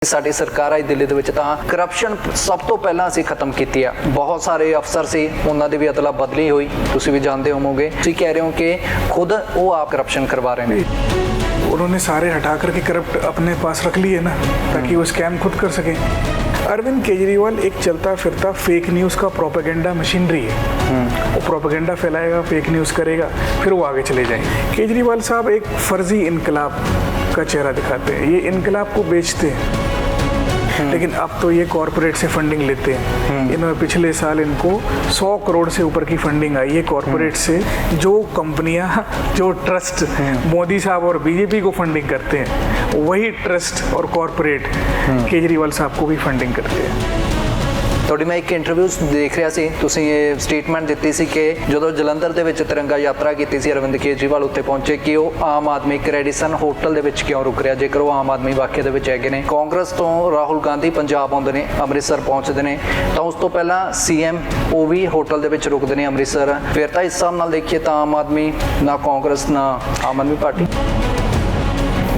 ਸਾਡੀ ਸਰਕਾਰ ਆਈ ਦਿੱਲੀ ਦੇ ਵਿੱਚ ਤਾਂ ਕਰਪਸ਼ਨ ਸਭ ਤੋਂ ਪਹਿਲਾਂ ਅਸੀਂ ਖਤਮ ਕੀਤੀ ਆ। ਬਹੁਤ ਸਾਰੇ ਅਫਸਰ ਸੀ, ਉਹਨਾਂ ਦੀ ਵੀ ਅਦਲਾ ਬਦਲੀ ਹੋਈ, ਤੁਸੀਂ ਵੀ ਜਾਣਦੇ ਹੋਵੋਗੇ। ਤੁਸੀਂ ਕਹਿ ਰਹੇ ਹੋ ਕਿ खुद वो आप करप्शन करवा रहे हैं। उन्होंने सारे हटा करके करप्ट अपने पास रख लिए ना, ताकि वो स्कैम खुद कर सके। अरविंद केजरीवाल एक चलता फिरता फेक न्यूज़ का प्रोपेगेंडा मशीनरी है। वो प्रोपेगेंडा फैलाएगा, फेक न्यूज़ करेगा, फिर वो आगे चले जाएंगे। केजरीवाल साहब एक फर्जी इनकलाब का चेहरा दिखाते हैं, ये इनकलाब को बेचते हैं, लेकिन अब तो ये कॉरपोरेट से फंडिंग लेते हैं। इन्होंने पिछले साल इनको 100 करोड़ से ऊपर की फंडिंग आई है कॉरपोरेट से। जो कंपनियां, जो ट्रस्ट मोदी साहब और बीजेपी को फंडिंग करते हैं, वही ट्रस्ट और कॉरपोरेट केजरीवाल साहब को भी फंडिंग करते हैं। ਤੁਹਾਡੀ ਮੈਂ ਇੱਕ ਇੰਟਰਵਿਊ ਦੇਖ ਰਿਹਾ ਸੀ, ਤੁਸੀਂ ਇਹ ਸਟੇਟਮੈਂਟ ਦਿੱਤੀ ਸੀ ਕਿ ਜਦੋਂ ਜਲੰਧਰ ਦੇ ਵਿੱਚ ਤਿਰੰਗਾ ਯਾਤਰਾ ਕੀਤੀ ਸੀ, ਅਰਵਿੰਦ ਕੇਜਰੀਵਾਲ ਉੱਥੇ ਪਹੁੰਚੇ ਕਿ ਉਹ ਆਮ ਆਦਮੀ ਰੈਡੀਸਨ ਹੋਟਲ ਦੇ ਵਿੱਚ ਕਿਉਂ ਰੁਕ ਰਿਹਾ, ਜੇਕਰ ਉਹ ਆਮ ਆਦਮੀ ਵਾਕਿਆ ਦੇ ਵਿੱਚ ਹੈਗੇ ਨੇ। ਕਾਂਗਰਸ ਤੋਂ ਰਾਹੁਲ ਗਾਂਧੀ ਪੰਜਾਬ ਆਉਂਦੇ ਨੇ, ਅੰਮ੍ਰਿਤਸਰ ਪਹੁੰਚਦੇ ਨੇ, ਤਾਂ ਉਸ ਤੋਂ ਪਹਿਲਾਂ ਸੀਐਮ ਉਹ ਵੀ ਹੋਟਲ ਦੇ ਵਿੱਚ ਰੁਕਦੇ ਨੇ ਅੰਮ੍ਰਿਤਸਰ। ਫਿਰ ਤਾਂ ਇਸ ਹਿਸਾਬ ਨਾਲ ਦੇਖੀਏ ਤਾਂ ਆਮ ਆਦਮੀ ਨਾ ਕਾਂਗਰਸ ਨਾ ਆਮ ਆਦਮੀ ਪਾਰਟੀ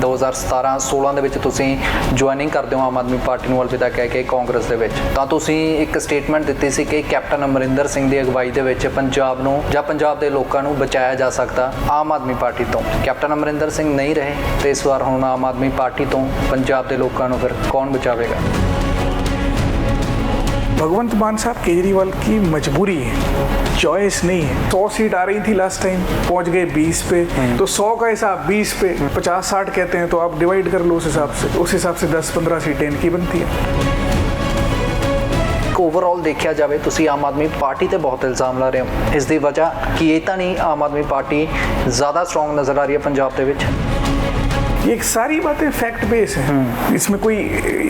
2017-16 ਦੇ ਵਿੱਚ ਤੁਸੀਂ ਜੁਆਇਨਿੰਗ ਕਰਦੇ ਹੋ ਆਮ ਆਦਮੀ ਪਾਰਟੀ ਨੂੰ ਅਲਵਿਦਾ ਕਹਿ ਕੇ ਕਾਂਗਰਸ ਦੇ ਵਿੱਚ, ਤਾਂ ਤੁਸੀਂ ਇੱਕ ਸਟੇਟਮੈਂਟ ਦਿੱਤੀ ਸੀ ਕਿ ਕੈਪਟਨ ਅਮਰਿੰਦਰ ਸਿੰਘ ਦੀ ਅਗਵਾਈ ਦੇ ਵਿੱਚ ਪੰਜਾਬ ਨੂੰ ਜਾਂ ਪੰਜਾਬ ਦੇ ਲੋਕਾਂ ਨੂੰ ਬਚਾਇਆ ਜਾ ਸਕਦਾ ਆਮ ਆਦਮੀ ਪਾਰਟੀ ਤੋਂ। ਕੈਪਟਨ ਅਮਰਿੰਦਰ ਸਿੰਘ ਨਹੀਂ ਰਹੇ ਤੇ ਇਸ ਵਾਰ ਹੁਣ ਆਮ ਆਦਮੀ ਪਾਰਟੀ ਤੋਂ ਪੰਜਾਬ ਦੇ ਲੋਕਾਂ ਨੂੰ ਫਿਰ ਕੌਣ ਬਚਾਵੇਗਾ? भगवंत मान साहब केजरीवाल की मजबूरी है, चॉइस नहीं है। 100 सीट आ रही थी लास्ट टाइम, पहुंच गए 20 पे, तो 100 का हिसाब 20 पे 50-60 कहते हैं, तो आप डिवाइड कर लो उस हिसाब से 10-15 सीटें इनकी बनती है। ओवरऑल देखा जाए ਤੁਸੀਂ ਆਮ ਆਦਮੀ ਪਾਰਟੀ ਤੇ ਬਹੁਤ ਇਲਜ਼ਾਮ ਲਾ ਰਹੇ ਹੋ, ਇਸ ਦੀ ਵਜ੍ਹਾ ਕਿ ਇਹ ਤਾਂ ਨਹੀਂ ਆਮ ਆਦਮੀ ਪਾਰਟੀ ਜ਼ਿਆਦਾ ਸਟਰੋਂਗ ਨਜ਼ਰ ਆ ਰਹੀ ਹੈ ਪੰਜਾਬ ਦੇ ਵਿੱਚ? ये सारी बातें फैक्ट बेस है, इसमें कोई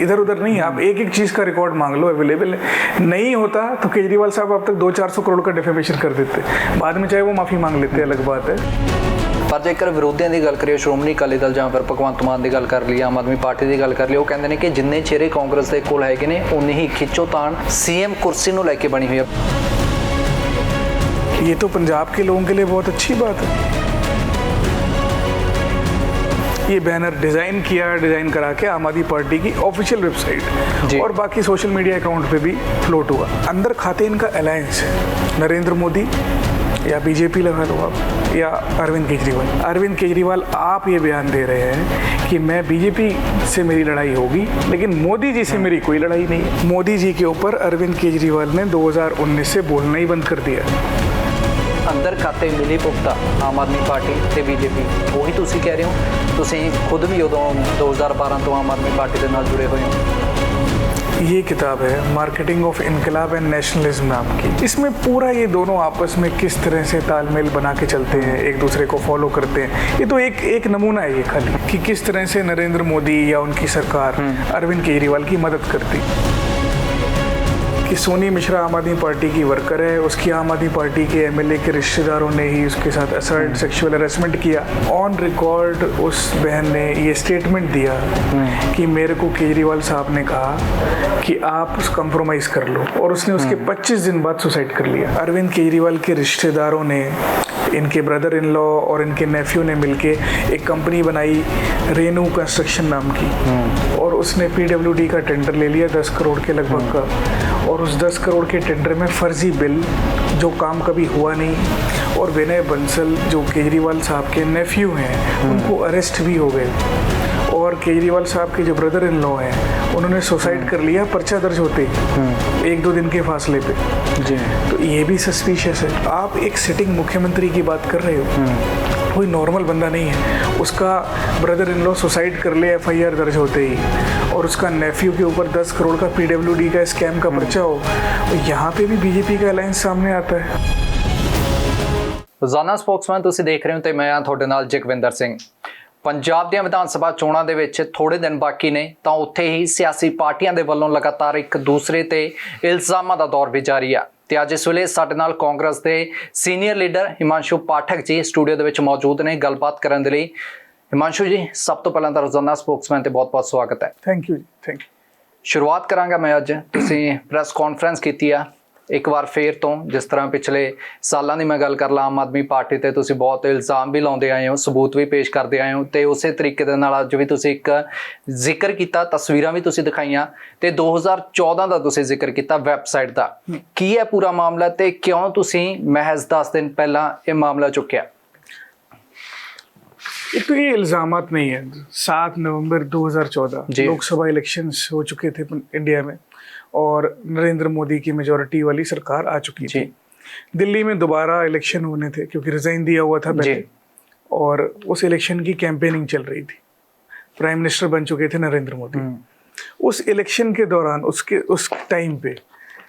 इधर उधर नहीं है। आप एक एक चीज़ का रिकॉर्ड मांग लो, अवेलेबल है। नहीं होता तो केजरीवाल साहब अब तक 200-400 करोड़ का डिफेमेशन कर देते, बाद में चाहे वो माफ़ी मांग लेते, अलग बात है। ਪਰ ਜੇਕਰ ਵਿਰੋਧੀਆਂ ਦੀ ਗੱਲ ਕਰੀਏ, ਸ਼੍ਰੋਮਣੀ ਅਕਾਲੀ ਦਲ ਜਾਂ ਫਿਰ ਭਗਵੰਤ ਮਾਨ ਦੀ ਗੱਲ ਕਰ ਲਈ, ਆਮ ਆਦਮੀ ਪਾਰਟੀ ਦੀ ਗੱਲ ਕਰ ਲਈ, ਉਹ ਕਹਿੰਦੇ ਨੇ ਕਿ ਜਿੰਨੇ ਚਿਹਰੇ ਕਾਂਗਰਸ ਦੇ ਕੋਲ ਹੈਗੇ ਨੇ ਉਨੀ ਹੀ ਖਿੱਚੋਤਾਣ ਸੀਐਮ ਕੁਰਸੀ ਨੂੰ ਲੈ ਕੇ ਬਣੀ ਹੋਈ ਹੈ। ये तो पंजाब के लोगों के लिए बहुत अच्छी बात है। ये बैनर डिज़ाइन करा के आम आदमी पार्टी की ऑफिशियल वेबसाइट और बाकी सोशल मीडिया अकाउंट पे भी फ्लोट हुआ। अंदर खाते इनका अलायंस है, नरेंद्र मोदी या बीजेपी लगा लो आप, या अरविंद केजरीवाल। अरविंद केजरीवाल आप ये बयान दे रहे हैं कि मैं बीजेपी से मेरी लड़ाई होगी, लेकिन मोदी जी से मेरी कोई लड़ाई नहीं है। मोदी जी के ऊपर अरविंद केजरीवाल ने 2019 से बोलना ही बंद कर दिया। ਅੰਦਰ ਖਾਤੇ ਮਿਲੀ ਭੁਗਤਾ ਆਮ ਆਦਮੀ ਪਾਰਟੀ ਤੇ ਬੀਜੇਪੀ, ਉਹੀ ਤੁਸੀਂ ਕਹਿ ਰਹੇ ਹੋ। ਤੁਸੀਂ ਖੁਦ ਵੀ ਉਦੋਂ 2012 ਤੋਂ ਆਮ ਆਦਮੀ ਪਾਰਟੀ ਦੇ ਨਾਲ जुड़े हुए हो। ये किताब है मार्केटिंग ऑफ इनकलाब एंड नेशनलिज्म नाम की। इसमें पूरा ये दोनों आपस में किस तरह से तालमेल बना के चलते हैं, एक दूसरे को फॉलो करते हैं। ये तो एक नमूना है ये खाली, कि किस तरह से नरेंद्र मोदी या उनकी सरकार अरविंद केजरीवाल की मदद करती। कि सोनी मिश्रा आम आदमी पार्टी की वर्कर है, उसकी आम आदमी पार्टी के एमएलए के रिश्तेदारों ने ही उसके साथ असर्ट सेक्सुअल हरासमेंट किया। ऑन रिकॉर्ड उस बहन ने ये स्टेटमेंट दिया कि मेरे को केजरीवाल साहब ने कहा कि आप कंप्रोमाइज़ कर लो, और उसने उसके 25 दिन बाद सुसाइड कर लिया। अरविंद केजरीवाल के रिश्तेदारों ने, इनके ब्रदर इन लॉ और इनके नेफ्यू ने मिलके एक कंपनी बनाई रेनू कंस्ट्रक्शन नाम की, और उसने पीडब्ल्यूडी का टेंडर ले लिया 10 करोड़ के लगभग का, और उस 10 करोड़ के टेंडर में फर्जी बिल, जो काम कभी हुआ नहीं, और विनय बंसल जो केजरीवाल साहब के नेफ्यू हैं उनको अरेस्ट भी हो गए, और केजरीवाल साहब के जो ब्रदर इन लॉ हैं उन्होंने सुसाइड कर लिया पर्चा दर्ज होते ही 1-2 दिन के फासले पे जी। तो ये भी सस्पिशियस है। आप एक सिटिंग मुख्यमंत्री की बात कर रहे हो, कोई नॉर्मल बंदा नहीं है, उसका ब्रदर इन लॉ सुसाइड कर ले FIR दर्ज होते ही, और उसका नेफ्यू के ऊपर 10 करोड़ का PWD का स्कैम का पर्चा हो, तो यहाँ पे भी बीजेपी का अलायंस सामने आता है। ਰੋਜ਼ਾਨਾ ਸਪੋਕਸਮੈਨ ਤੁਸੀਂ ਦੇਖ ਰਹੇ ਹੋ ਤੇ ਮੈਂ ਹਾਂ ਤੁਹਾਡੇ ਨਾਲ ਜਗਵਿੰਦਰ ਸਿੰਘ। ਪੰਜਾਬ ਦੀਆਂ ਵਿਧਾਨ ਸਭਾ ਚੋਣਾਂ ਦੇ ਵਿੱਚ ਥੋੜੇ ਦਿਨ ਬਾਕੀ ਨੇ, ਤਾਂ ਉੱਥੇ ਹੀ ਸਿਆਸੀ ਪਾਰਟੀਆਂ ਦੇ ਵੱਲੋਂ ਲਗਾਤਾਰ ਇੱਕ ਦੂਸਰੇ ਤੇ ਇਲਜ਼ਾਮਾਂ ਦਾ ਦੌਰ ਵੀ ਜਾਰੀ ਆ। ਤੇ ਅੱਜ ਇਸ ਵੇਲੇ ਸਾਡੇ ਨਾਲ ਕਾਂਗਰਸ ਦੇ ਸੀਨੀਅਰ ਲੀਡਰ ਹਿਮਾਂਸ਼ੂ ਪਾਠਕ ਜੀ ਸਟੂਡੀਓ ਦੇ ਵਿੱਚ ਮੌਜੂਦ ਨੇ ਗੱਲਬਾਤ ਕਰਨ ਦੇ ਲਈ। ਹਿਮਾਂਸ਼ੂ ਜੀ, ਸਭ ਤੋਂ ਪਹਿਲਾਂ ਤਾਂ ਰੋਜ਼ਾਨਾ ਸਪੋਕਸਮੈਨ ਤੇ ਬਹੁਤ-ਬਹੁਤ ਸਵਾਗਤ ਹੈ। ਥੈਂਕ ਯੂ ਜੀ, ਥੈਂਕ ਯੂ। ਸ਼ੁਰੂਆਤ ਕਰਾਂਗਾ ਮੈਂ। ਅੱਜ ਤੁਸੀਂ ਪ੍ਰੈਸ ਕਾਨਫਰੰਸ ਕੀਤੀ ਆ, ਇੱਕ ਵਾਰ ਫੇਰ ਤੋਂ ਜਿਸ ਤਰ੍ਹਾਂ ਪਿਛਲੇ ਸਾਲਾਂ ਦੀ ਮੈਂ ਗੱਲ ਕਰ ਲਾਂ, ਆਮ ਆਦਮੀ ਪਾਰਟੀ ਤੇ ਤੁਸੀਂ ਬਹੁਤ ਇਲਜ਼ਾਮ ਵੀ ਲਾਉਂਦੇ ਆਏ ਹੋ, ਸਬੂਤ ਵੀ ਪੇਸ਼ ਕਰਦੇ ਆਏ ਹੋ, ਤੇ ਉਸੇ ਤਰੀਕੇ ਦੇ ਨਾਲ ਅੱਜ ਵੀ ਤੁਸੀਂ ਇੱਕ ਜ਼ਿਕਰ ਕੀਤਾ, ਤਸਵੀਰਾਂ ਵੀ ਤੁਸੀਂ ਦਿਖਾਈਆਂ, ਤੇ 2014 ਦਾ ਤੁਸੀਂ ਜ਼ਿਕਰ ਕੀਤਾ ਵੈਬਸਾਈਟ ਦਾ। ਕੀ ਹੈ ਪੂਰਾ ਮਾਮਲਾ ਤੇ ਕਿਉਂ ਤੁਸੀਂ महज 10 दिन पहला ये मामला चुकिया? एक तो ये इल्जामात नहीं है। 7 नवंबर 2014 लोकसभा इलेक्शंस हो चुके थे इंडिया में और नरेंद्र मोदी की मेजॉरिटी वाली सरकार आ चुकी थी। दिल्ली में दोबारा इलेक्शन होने थे क्योंकि रिजाइन दिया हुआ था पहले, और उस इलेक्शन की कैंपेनिंग चल रही थी। प्राइम मिनिस्टर बन चुके थे नरेंद्र मोदी। उस इलेक्शन के दौरान उस टाइम पे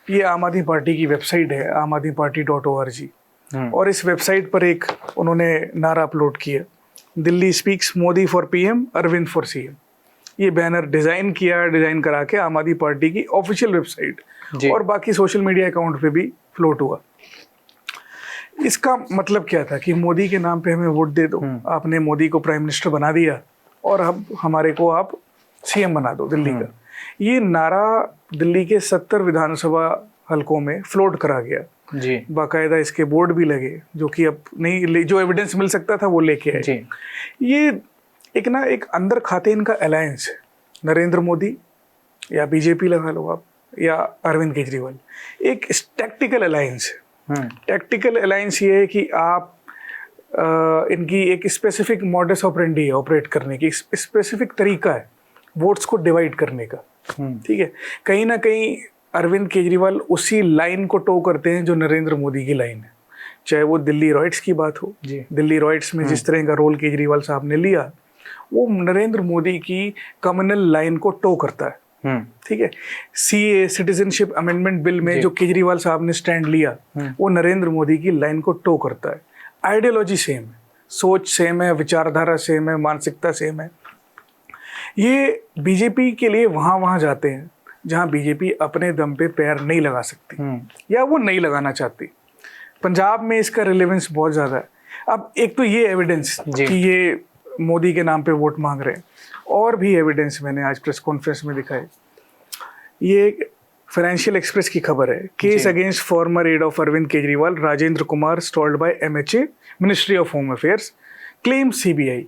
ये आम आदमी पार्टी की वेबसाइट है, aamadmiparty.org, और इस वेबसाइट पर एक उन्होंने नारा अपलोड किया, Delhi speaks Modi for PM, Arvind for CM. ये बैनर डिजाइन करा के आम आदमी पार्टी की ऑफिशियल वेबसाइट और बाकी सोशल मीडिया अकाउंट पे भी फ्लोट हुआ। इसका मतलब क्या था कि मोदी के नाम पे हमें वोट दे दो, आपने मोदी को प्राइम मिनिस्टर बना दिया और अब हमारे को आप सीएम बना दो दिल्ली का। ये नारा दिल्ली के 70 विधानसभा हलकों में फ्लोट करा गया जी। बाकायदा इसके बोर्ड भी लगे, जो कि अब नहीं, जो एविडेंस मिल सकता था वो लेके आए जी। ये एक अंदर खाते इनका अलायंस है, नरेंद्र मोदी या बीजेपी लगा लो आप, या अरविंद केजरीवाल, एक टैक्टिकल अलायंस है। टैक्टिकल अलायंस ये है कि आप इनकी एक स्पेसिफिक मॉडस ऑपरेंडी है ऑपरेट करने की, स्पेसिफिक तरीका है वोट्स को डिवाइड करने का। ठीक है, कहीं ना कहीं अरविंद केजरीवाल उसी लाइन को टो करते हैं जो नरेंद्र मोदी की लाइन है। चाहे वो दिल्ली रॉयट्स की बात हो, दिल्ली रॉयट्स में जिस तरह का रोल केजरीवाल साहब ने लिया, वो नरेंद्र मोदी की कम्युनल लाइन को टो करता है। ठीक है, सीए सिटीजनशिप अमेंडमेंट बिल में जो केजरीवाल साहब ने स्टैंड लिया, वो नरेंद्र मोदी की लाइन को टो करता है। आइडियोलॉजी सेम है, सोच सेम है, विचारधारा सेम है, मानसिकता सेम है। ये बीजेपी के लिए वहाँ जाते हैं जहाँ बीजेपी अपने दम पे पैर नहीं लगा सकती या वो नहीं लगाना चाहती। पंजाब में इसका रिलेवेंस बहुत ज़्यादा है। अब एक तो ये एविडेंस कि ये मोदी के नाम पे वोट मांग रहे हैं, और भी एविडेंस मैंने आज प्रेस कॉन्फ्रेंस में दिखाई। ये फाइनेंशियल एक्सप्रेस की खबर है, case against former aide of Arvind Kejriwal, Rajendra Kumar stalled by MHA, ministry of home affairs, claim CBI।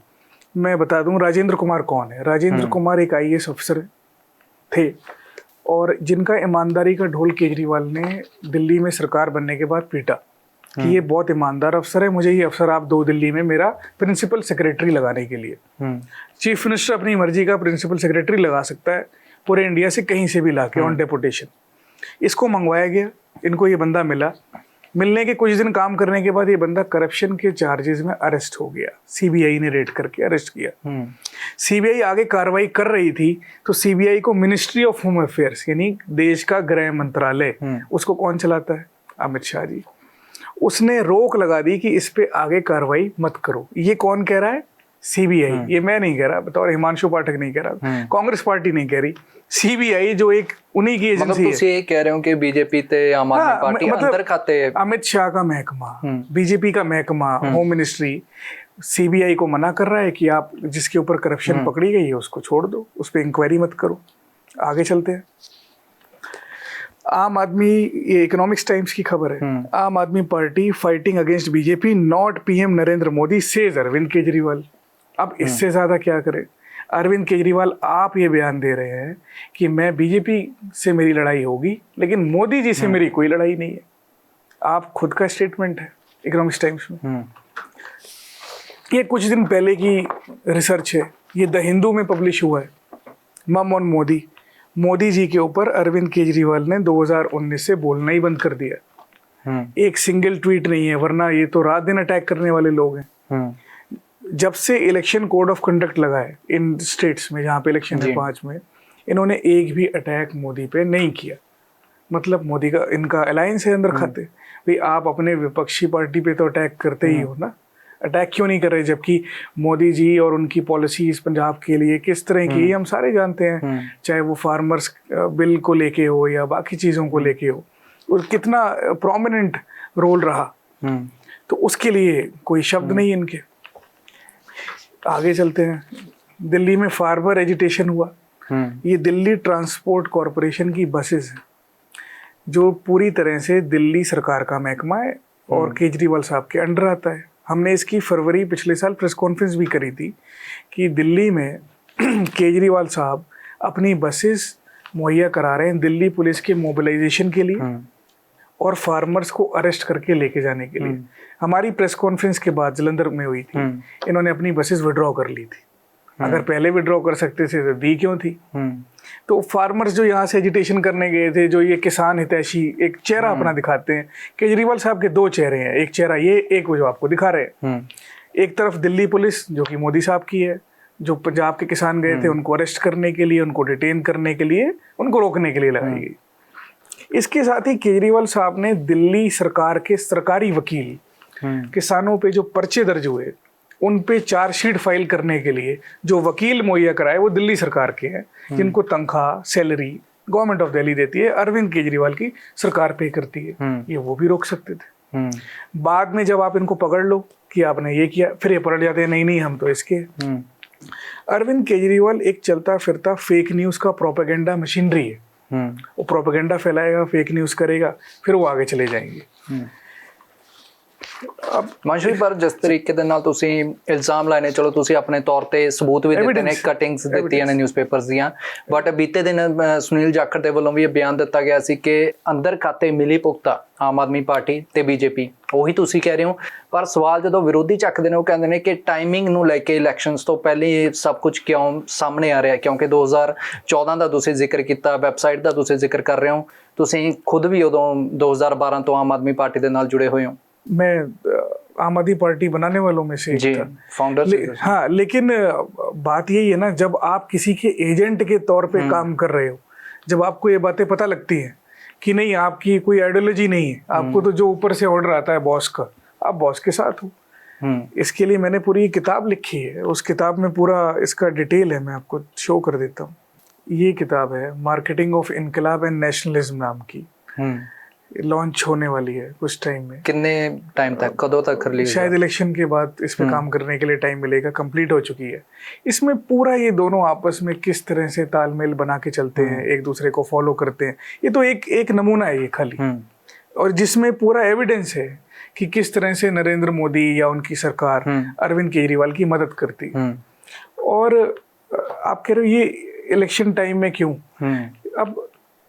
मैं बता दूं राजेंद्र कुमार कौन है। राजेंद्र कुमार एक IAS अफसर थे और जिनका ईमानदारी का ढोल केजरीवाल ने दिल्ली में सरकार बनने के बाद पीटा कि ये बहुत ईमानदार अफसर है, मुझे ये अफसर आप दो दिल्ली में मेरा प्रिंसिपल सेक्रेटरी लगाने के लिए। चीफ मिनिस्टर अपनी मर्जी का प्रिंसिपल सेक्रेटरी लगा सकता है पूरे इंडिया से कहीं से भी लाके ऑन डेपुटेशन। इसको मंगवाया गया, इनको ये बंदा मिला, मिलने के कुछ दिन काम करने के बाद ये बंदा करप्शन के चार्जेस में अरेस्ट हो गया। CBI ने रेड करके अरेस्ट किया। CBI आगे कार्रवाई कर रही थी तो CBI को मिनिस्ट्री ऑफ होम अफेयर्स यानी देश का गृह मंत्रालय, उसको कौन चलाता है? अमित शाह जी। उसने रोक लगा दी कि इस पे आगे कार्रवाई मत करो। ये कौन कह रहा है? CBI। ये मैं नहीं कह रहा, बताओ, हिमांशु पाठक नहीं कह रहा, कांग्रेस पार्टी नहीं कह रही, CBI जो एक उन्हीं की एजेंसी है। ਤੁਸੀਂ ਇਹ ਕਹਿ ਰਹੇ ਹੋ ਕਿ बीजेपी ਤੇ आम आदमी पार्टी अंदर खाते अमित शाह का महकमा, BJP का महकमा, होम मिनिस्ट्री CBI को मना कर रहा है कि आप जिसके ऊपर करप्शन पकड़ी गई है उसको छोड़ दो, उस पर इंक्वायरी मत करो। आगे चलते हैं। आम आदमी, ये इकोनॉमिक्स टाइम्स की खबर है, Aam Aadmi party fighting against BJP, not PM Narendra Modi says Arvind Kejriwal. अब इससे ज्यादा क्या करें? अरविंद केजरीवाल आप ये बयान दे रहे हैं कि मैं बीजेपी से मेरी लड़ाई होगी लेकिन मोदी जी से मेरी कोई लड़ाई नहीं है। आप खुद का स्टेटमेंट है इकोनॉमिक्स टाइम्स में। ये कुछ दिन पहले की रिसर्च है, ये द हिंदू में पब्लिश हुआ है। मम ऑन मोदी जी के ऊपर अरविंद केजरीवाल ने 2019 से बोलना ही बंद कर दिया। एक सिंगल ट्वीट नहीं है, वरना ये तो रात दिन अटैक करने वाले लोग हैं। जब से इलेक्शन कोड ऑफ कंडक्ट लगा है इन स्टेट्स में जहाँ पे इलेक्शन है 5 में, इन्होंने एक भी अटैक मोदी पे नहीं किया। मतलब मोदी का इनका अलायंस है अंदर खाते। भाई आप अपने विपक्षी पार्टी पे तो अटैक करते ही हो ना, अटैक क्यों नहीं कर रहे? जबकि मोदी जी और उनकी पॉलिसीज पंजाब के लिए किस तरह की हम सारे जानते हैं, चाहे वो फार्मर्स बिल को लेके हो या बाकी चीज़ों को लेके हो, और कितना प्रोमिनेंट रोल रहा। तो उसके लिए कोई शब्द नहीं इनके। आगे चलते हैं। दिल्ली में फार्मर एजिटेशन हुआ। ये दिल्ली ट्रांसपोर्ट कॉरपोरेशन की बसेस हैं। जो पूरी तरह से दिल्ली सरकार का महकमा है और केजरीवाल साहब के अंडर आता है। हमने इसकी फरवरी पिछले साल प्रेस कॉन्फ्रेंस भी करी थी कि दिल्ली में केजरीवाल साहब अपनी बसेस मुहैया करा रहे हैं दिल्ली पुलिस के मोबिलाइजेशन के लिए और फार्मर्स को अरेस्ट करके लेके जाने के लिए। हमारी प्रेस कॉन्फ्रेंस के बाद जलंधर में हुई थी, इन्होंने अपनी बसेस विड्रॉ कर ली थी। अगर पहले विड्रॉ कर सकते थे तो दी क्यों थी? तो फार्मर्स जो यहाँ से एजिटेशन करने गए थे, जो ये किसान हितैषी एक चेहरा अपना दिखाते हैं, केजरीवाल साहब के दो चेहरे हैं, एक चेहरा ये, एक वो जो आपको दिखा रहे हैं। एक तरफ दिल्ली पुलिस जो कि मोदी साहब की है, जो पंजाब के किसान गए थे उनको अरेस्ट करने के लिए, उनको डिटेन करने के लिए, उनको रोकने के लिए लगाई गई। इसके साथ ही केजरीवाल साहब ने दिल्ली सरकार के सरकारी वकील किसानों पे जो पर्चे दर्ज हुए उन पे चार्जशीट फाइल करने के लिए जो वकील मुहैया कराए वो दिल्ली सरकार के हैं, जिनको तनख्वाह सैलरी गवर्नमेंट ऑफ दिल्ली देती है, अरविंद केजरीवाल की सरकार पे करती है। ये वो भी रोक सकते थे। बाद में जब आप इनको पकड़ लो कि आपने ये किया, फिर ये पलट जाते हैं, नहीं हम तो इसके। अरविंद केजरीवाल एक चलता फिरता फेक न्यूज का प्रोपेगेंडा मशीनरी है। वो प्रोपेगेंडा फैलाएगा, फेक न्यूज करेगा, फिर वो आगे चले जाएंगे। मानशू जी, पर जिस तरीके ਦੇ ਨਾਲ ਤੁਸੀਂ ਇਲਜ਼ਾਮ ਲਾਏ ਨੇ, ਚਲੋ ਤੁਸੀਂ ਆਪਣੇ ਤੌਰ ਤੇ ਸਬੂਤ ਵੀ ਦਿੱਤੇ ਨੇ, ਕਟਿੰਗਸ ਦਿੱਤੀਆਂ ਨੇ ਨਿਊਜ਼ਪੇਪਰਸ ਦੀਆਂ, ਬਟ ਬੀਤੇ ਦਿਨ ਸੁਨੀਲ ਜਾਖੜ ਦੇ ਵੱਲੋਂ ਵੀ ਇਹ ਬਿਆਨ ਦਿੱਤਾ ਗਿਆ ਸੀ ਕਿ ਅੰਦਰ ਖਾਤੇ ਮਿਲੀ ਭੁਗਤਾ ਆਮ ਆਦਮੀ ਪਾਰਟੀ ਤੇ ਬੀਜੇਪੀ, ਉਹੀ ਤੁਸੀਂ ਕਹਿ ਰਹੇ ਹੋ। ਪਰ ਸਵਾਲ ਜਦੋਂ ਵਿਰੋਧੀ ਚੱਕਦੇ ਨੇ ਉਹ ਕਹਿੰਦੇ ਨੇ ਕਿ ਟਾਈਮਿੰਗ ਨੂੰ ਲੈ ਕੇ ਇਲੈਕਸ਼ਨਸ ਤੋਂ ਪਹਿਲੇ ਇਹ ਸਭ ਕੁਝ ਕਿਉਂ ਸਾਹਮਣੇ ਆ ਰਿਹਾ, ਕਿਉਂਕਿ 2014 ਦਾ ਤੁਸੀਂ ਜ਼ਿਕਰ ਕੀਤਾ, ਵੈਬਸਾਈਟ ਦਾ ਤੁਸੀਂ ਜ਼ਿਕਰ ਕਰ ਰਹੇ ਹੋ, ਤੁਸੀਂ ਖੁਦ ਵੀ ਉਦੋਂ 2012 ਤੋਂ ਆਮ ਆਦਮੀ ਪਾਰਟੀ ਦੇ ਨਾਲ ਜੁੜੇ ਹੋਏ ਹੋ। मैं आम आदमी पार्टी बनाने वालों में से एक था, फाउंडर। हाँ, लेकिन बात यही है ना, जब आप किसी के एजेंट के तौर पे काम कर रहे हो, जब आपको ये बातें पता लगती हैं कि नहीं आपकी कोई आइडियोलॉजी नहीं है, आपको तो जो ऊपर से ऑर्डर आता है बॉस का, आप बॉस के साथ हो। इसके लिए मैंने पूरी किताब लिखी है, उस किताब में पूरा इसका डिटेल है, मैं आपको शो कर देता हूँ। ये किताब है मार्केटिंग ऑफ इनकलाब एंड नेशनलिज्म नाम की, लॉन्च होने वाली है कुछ टाइम में। कितने टाइम तक, कदों तक रिलीज? शायद इलेक्शन के बाद इस पे काम करने के लिए टाइम मिलेगा, कंप्लीट हो चुकी है। इसमें पूरा ये दोनों आपस में किस तरह से तालमेल बना के चलते हैं, एक दूसरे को फॉलो करते हैं, ये तो एक नमूना है ये खाली, और जिसमें पूरा एविडेंस है कि किस तरह से नरेंद्र मोदी या उनकी सरकार अरविंद केजरीवाल की मदद करती। और आप कह रहे हो ये इलेक्शन टाइम में क्यों? अब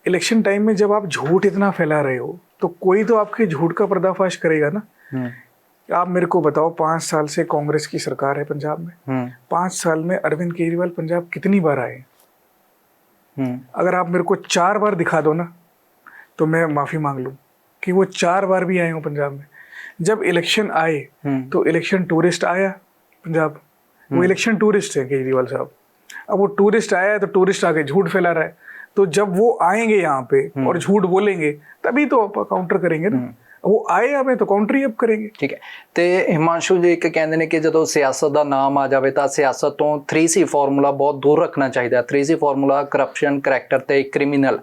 इलेक्शन टाइम में जब आप झूठ इतना फैला रहे हो तो कोई तो आपके झूठ का पर्दाफाश करेगा ना। आप मेरे को बताओ, 5 साल से कांग्रेस की सरकार है पंजाब में, 5 साल में अरविंद केजरीवाल पंजाब कितनी बार आए? अगर आप मेरे को 4 बार दिखा दो ना तो मैं माफी मांग लूं कि वो 4 बार भी आए हो पंजाब में। जब इलेक्शन आए तो इलेक्शन टूरिस्ट आया पंजाब, वो इलेक्शन टूरिस्ट है केजरीवाल साहब। अब वो टूरिस्ट आया है तो टूरिस्ट आके झूठ फैला रहा है, तो जब वो आएंगे यहाँ पे और झूठ बोलेंगे तभी तो आप काउंटर करेंगे ना। वो आए हमें तो काउंटर ही अब करेंगे। ठीक है। ਤੇ ਹਿਮਾਂਸ਼ੂ ਜੀ ਇੱਕ ਕਹਿੰਦੇ ਨੇ ਕਿ ਜਦੋਂ ਸਿਆਸਤ ਦਾ ਨਾਮ ਆ ਜਾਵੇ ਤਾਂ ਸਿਆਸਤ ਤੋਂ 3C ਫਾਰਮੂਲਾ ਬਹੁਤ ਦੂਰ ਰੱਖਣਾ ਚਾਹੀਦਾ। 3C ਫਾਰਮੂਲਾ ਕਰਪਸ਼ਨ, ਕਰੈਕਟਰ ਤੇ ਕ੍ਰਿਮੀਨਲ।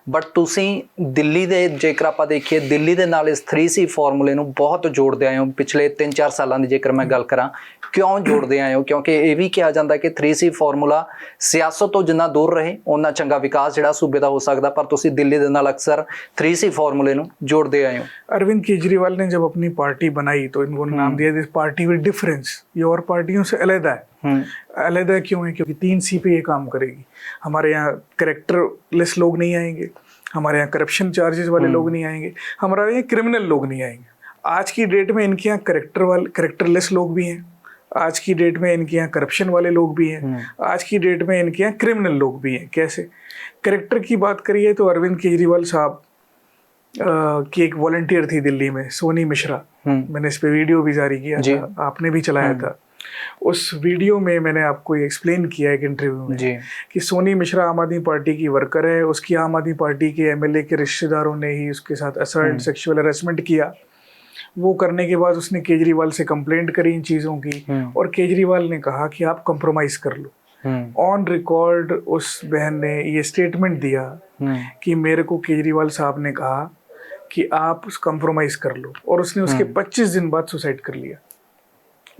ਬਟ ਤੁਸੀਂ ਦਿੱਲੀ ਦੇ, ਜੇਕਰ ਆਪਾਂ ਦੇਖੀਏ ਦਿੱਲੀ ਦੇ ਨਾਲ ਇਸ 3C ਫਾਰਮੂਲੇ ਨੂੰ ਬਹੁਤ ਜੋੜਦੇ ਆਏ ਹੋ ਪਿਛਲੇ 3-4 ਸਾਲਾਂ ਦੀ ਜੇਕਰ ਮੈਂ ਗੱਲ ਕਰਾਂ। ਕਿਉਂ ਜੋੜਦੇ ਆਏ ਹੋ? ਕਿਉਂਕਿ ਇਹ ਵੀ ਕਿਹਾ ਜਾਂਦਾ ਕਿ 3C ਫਾਰਮੂਲਾ ਸਿਆਸਤ ਤੋਂ ਜਿੰਨਾ ਦੂਰ ਰਹੇ ਉਨਾ ਚੰਗਾ ਵਿਕਾਸ ਜਿਹੜਾ ਸੂਬੇ ਦਾ ਹੋ ਸਕਦਾ, ਪਰ ਤੁਸੀਂ ਦਿੱਲੀ ਦੇ ਨਾਲ ਅਕਸਰ 3C ਫਾਰਮੂਲੇ ਨੂੰ ਜੋੜਦੇ ਆਏ ਹੋ। अरविंद केजरीवाल ने जब अपनी पार्टी बनाई तो इनको नाम दिया दिस पार्टी विद डिफरेंस, ये और पार्टियों से अलग है। अलग क्यों है? क्योंकि 3C पे ये काम करेगी। हमारे यहाँ कैरेक्टरलेस लोग नहीं आएंगे, हमारे यहाँ करप्शन चार्जेस वाले लोग नहीं आएंगे, हमारे यहाँ क्रिमिनल लोग नहीं आएंगे। आज की डेट में इनके यहाँ कैरेक्टरलेस लोग भी हैं, आज की डेट में इनके यहाँ करप्शन वाले लोग भी हैं, आज की डेट में इनके यहाँ क्रिमिनल लोग भी हैं। कैसे? कैरेक्टर की बात करिए तो अरविंद केजरीवाल साहब की एक वॉलंटियर थी दिल्ली में, सोनी मिश्रा। मैंने इस पे वीडियो भी जारी किया था, आपने भी चलाया था। उस वीडियो में मैंने आपको ये एक्सप्लेन किया एक इंटरव्यू में कि सोनी मिश्रा आम आदमी पार्टी की वर्कर है, उसकी आम आदमी पार्टी के MLA के रिश्तेदारों ने ही उसके साथ असल्ट, सेक्सुअल हरासमेंट किया। वो करने के बाद उसने केजरीवाल से कंप्लेंट करी इन चीज़ों की, और केजरीवाल ने कहा कि आप कंप्रोमाइज़ कर लो। ऑन रिकॉर्ड उस बहन ने ये स्टेटमेंट दिया कि मेरे को केजरीवाल साहब ने कहा कि आप कंप्रोमाइज़ कर लो, और उसने उसके 25 दिन बाद सुसाइड कर लिया।